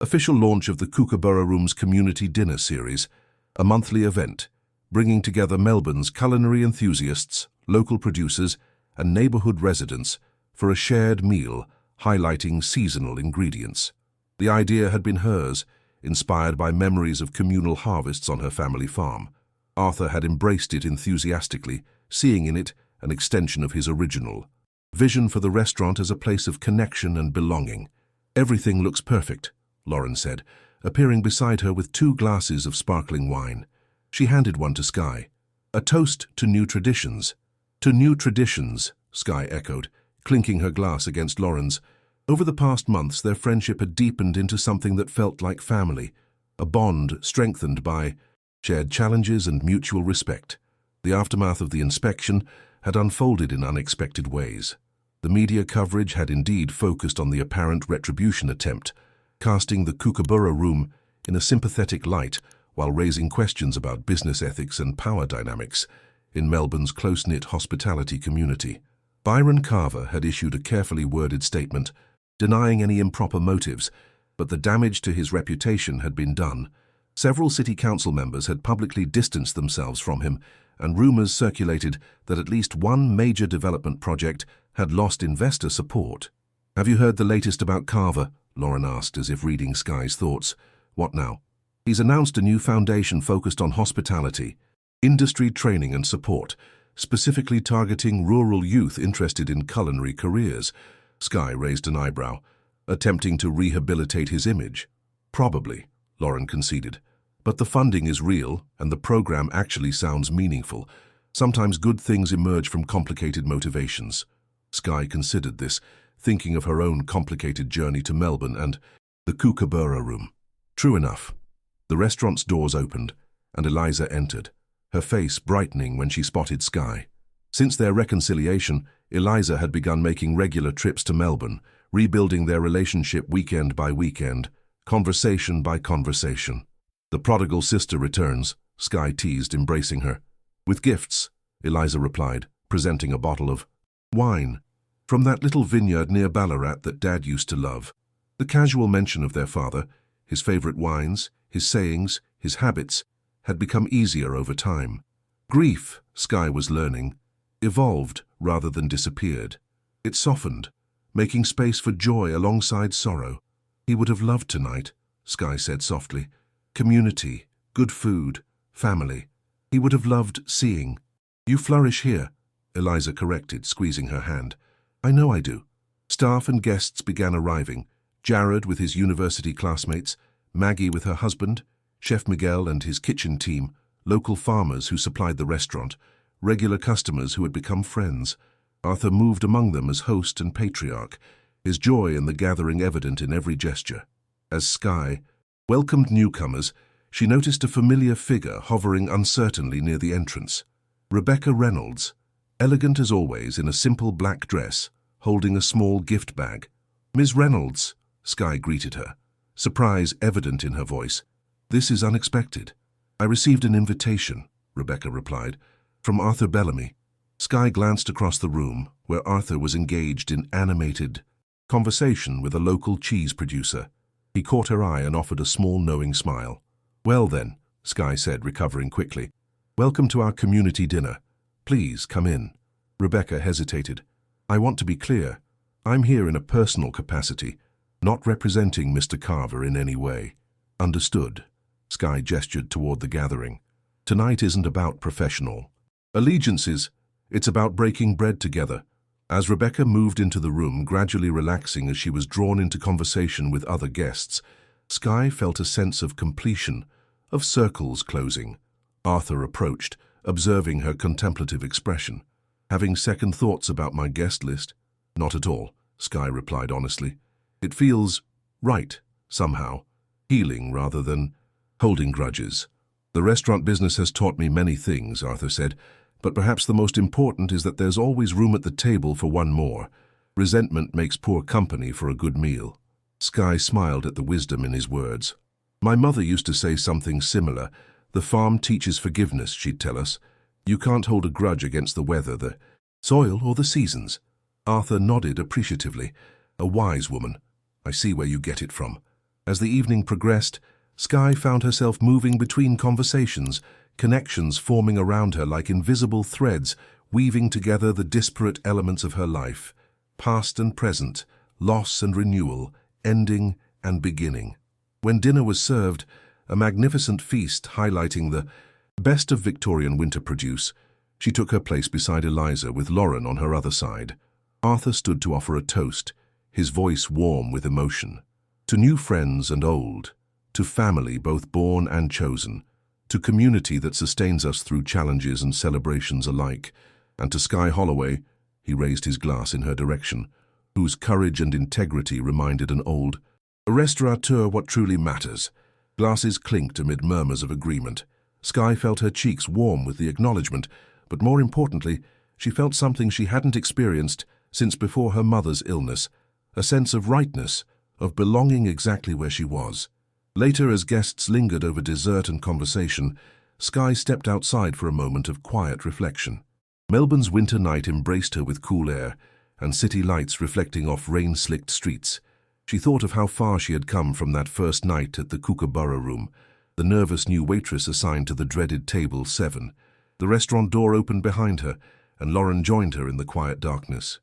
official launch of the Kookaburra Room's community dinner series, a monthly event, bringing together Melbourne's culinary enthusiasts, local producers, and neighbourhood residents for a shared meal highlighting seasonal ingredients. The idea had been hers, inspired by memories of communal harvests on her family farm. Arthur had embraced it enthusiastically, seeing in it an extension of his original vision for the restaurant as a place of connection and belonging. Everything looks perfect, Lauren said, appearing beside her with 2 glasses of sparkling wine. She handed one to Sky. A toast to new traditions. To new traditions, Sky echoed, clinking her glass against Lauren's. Over the past months, their friendship had deepened into something that felt like family, a bond strengthened by shared challenges and mutual respect. The aftermath of the inspection had unfolded in unexpected ways. The media coverage had indeed focused on the apparent retribution attempt, casting the Kookaburra room in a sympathetic light while raising questions about business ethics and power dynamics in Melbourne's close-knit hospitality community. Byron Carver had issued a carefully worded statement, denying any improper motives, but the damage to his reputation had been done. Several city council members had publicly distanced themselves from him, and rumours circulated that at least one major development project had lost investor support. Have you heard the latest about Carver? Lauren asked, as if reading Sky's thoughts. What now? He's announced a new foundation focused on hospitality, industry training and support, specifically targeting rural youth interested in culinary careers. Sky raised an eyebrow, attempting to rehabilitate his image. Probably, Lauren conceded. But the funding is real, and the program actually sounds meaningful. Sometimes good things emerge from complicated motivations. Sky considered this, thinking of her own complicated journey to Melbourne and the Kookaburra room. True enough. The restaurant's doors opened, and Eliza entered, her face brightening when she spotted Sky. Since their reconciliation, Eliza had begun making regular trips to Melbourne, rebuilding their relationship weekend by weekend, conversation by conversation. The prodigal sister returns, Sky teased, embracing her. With gifts, Eliza replied, presenting a bottle of wine from that little vineyard near Ballarat that Dad used to love. The casual mention of their father, his favorite wines, his sayings, his habits, had become easier over time. Grief, Sky was learning, evolved rather than disappeared. It softened, making space for joy alongside sorrow. He would have loved tonight, Sky said softly. Community, good food, family. He would have loved seeing. You flourish here, Eliza corrected, squeezing her hand. I know I do. Staff and guests began arriving. Jared with his university classmates, Maggie with her husband, Chef Miguel and his kitchen team, local farmers who supplied the restaurant, regular customers who had become friends. Arthur moved among them as host and patriarch, his joy in the gathering evident in every gesture. As Sky welcomed newcomers, she noticed a familiar figure hovering uncertainly near the entrance. Rebecca Reynolds, elegant as always in a simple black dress, holding a small gift bag. Ms. Reynolds, Sky greeted her, surprise evident in her voice. This is unexpected. I received an invitation, Rebecca replied, from Arthur Bellamy. Sky glanced across the room, where Arthur was engaged in animated conversation with a local cheese producer. He caught her eye and offered a small knowing smile. Well then, Sky said, recovering quickly. Welcome to our community dinner. Please come in. Rebecca hesitated. I want to be clear. I'm here in a personal capacity, not representing Mr. Carver in any way. Understood. Sky gestured toward the gathering. Tonight isn't about professional allegiances. It's about breaking bread together. As Rebecca moved into the room, gradually relaxing as she was drawn into conversation with other guests, Sky felt a sense of completion, of circles closing. Arthur approached, observing her contemplative expression. Having second thoughts about my guest list? Not at all, Sky replied honestly. It feels right, somehow. Healing rather than holding grudges. The restaurant business has taught me many things, Arthur said, but perhaps the most important is that there's always room at the table for one more. Resentment makes poor company for a good meal. Sky smiled at the wisdom in his words. My mother used to say something similar. The farm teaches forgiveness, she'd tell us. You can't hold a grudge against the weather, the soil, or the seasons. Arthur nodded appreciatively. A wise woman. I see where you get it from. As the evening progressed, Sky found herself moving between conversations, connections forming around her like invisible threads, weaving together the disparate elements of her life, past and present, loss and renewal, ending and beginning. When dinner was served, a magnificent feast highlighting the best of Victorian winter produce, she took her place beside Eliza with Lauren on her other side. Arthur stood to offer a toast, his voice warm with emotion. To new friends and old, to family both born and chosen, to community that sustains us through challenges and celebrations alike, and to Sky Holloway, he raised his glass in her direction, whose courage and integrity reminded an old restaurateur what truly matters. Glasses clinked amid murmurs of agreement. Sky felt her cheeks warm with the acknowledgement, but more importantly, she felt something she hadn't experienced since before her mother's illness, a sense of rightness, of belonging exactly where she was. Later, as guests lingered over dessert and conversation, Sky stepped outside for a moment of quiet reflection. Melbourne's winter night embraced her with cool air and city lights reflecting off rain-slicked streets. She thought of how far she had come from that first night at the Kookaburra Room, the nervous new waitress assigned to the dreaded table 7. The restaurant door opened behind her, and Lauren joined her in the quiet darkness.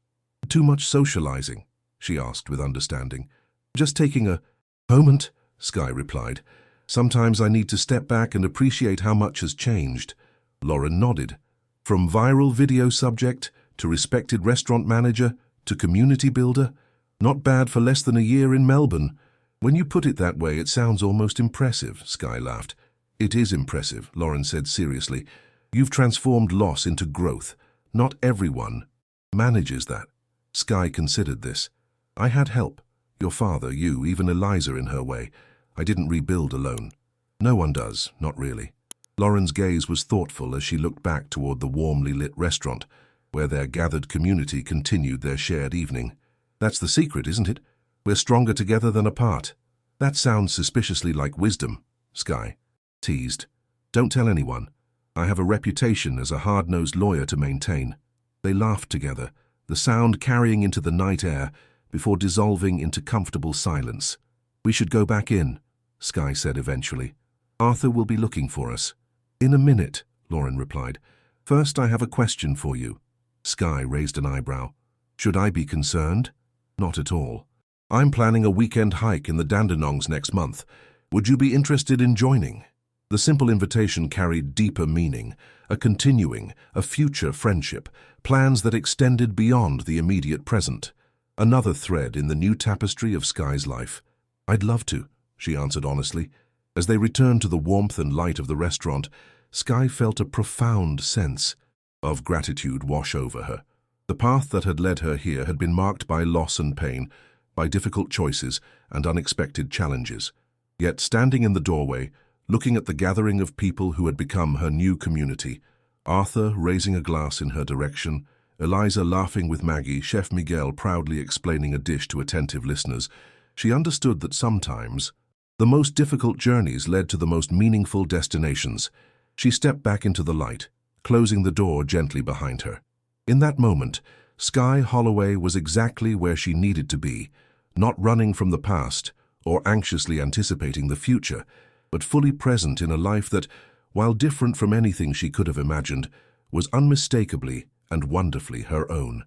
Too much socializing? She asked with understanding. Just taking a moment, Sky replied. Sometimes I need to step back and appreciate how much has changed. Lauren nodded. From viral video subject to respected restaurant manager to community builder, not bad for less than a year in Melbourne. When you put it that way, it sounds almost impressive, Sky laughed. It is impressive, Lauren said seriously. You've transformed loss into growth. Not everyone manages that. Sky considered this. I had help. Your father, you, even Eliza in her way. I didn't rebuild alone. No one does, not really. Lauren's gaze was thoughtful as she looked back toward the warmly lit restaurant, where their gathered community continued their shared evening. That's the secret, isn't it? We're stronger together than apart. That sounds suspiciously like wisdom, Sky teased. Don't tell anyone. I have a reputation as a hard-nosed lawyer to maintain. They laughed together, the sound carrying into the night air before dissolving into comfortable silence. We should go back in, Sky said eventually. Arthur will be looking for us. In a minute, Lauren replied. First, I have a question for you. Sky raised an eyebrow. Should I be concerned? Not at all. I'm planning a weekend hike in the Dandenongs next month. Would you be interested in joining? The simple invitation carried deeper meaning, a continuing, a future friendship, plans that extended beyond the immediate present. Another thread in the new tapestry of Sky's life. I'd love to, she answered honestly. As they returned to the warmth and light of the restaurant, Sky felt a profound sense of gratitude wash over her. The path that had led her here had been marked by loss and pain, by difficult choices and unexpected challenges. Yet standing in the doorway, looking at the gathering of people who had become her new community, Arthur raising a glass in her direction, Eliza laughing with Maggie, Chef Miguel proudly explaining a dish to attentive listeners, she understood that sometimes the most difficult journeys led to the most meaningful destinations. She stepped back into the light, closing the door gently behind her. In that moment, Sky Holloway was exactly where she needed to be, not running from the past or anxiously anticipating the future, but fully present in a life that, while different from anything she could have imagined, was unmistakably and wonderfully her own.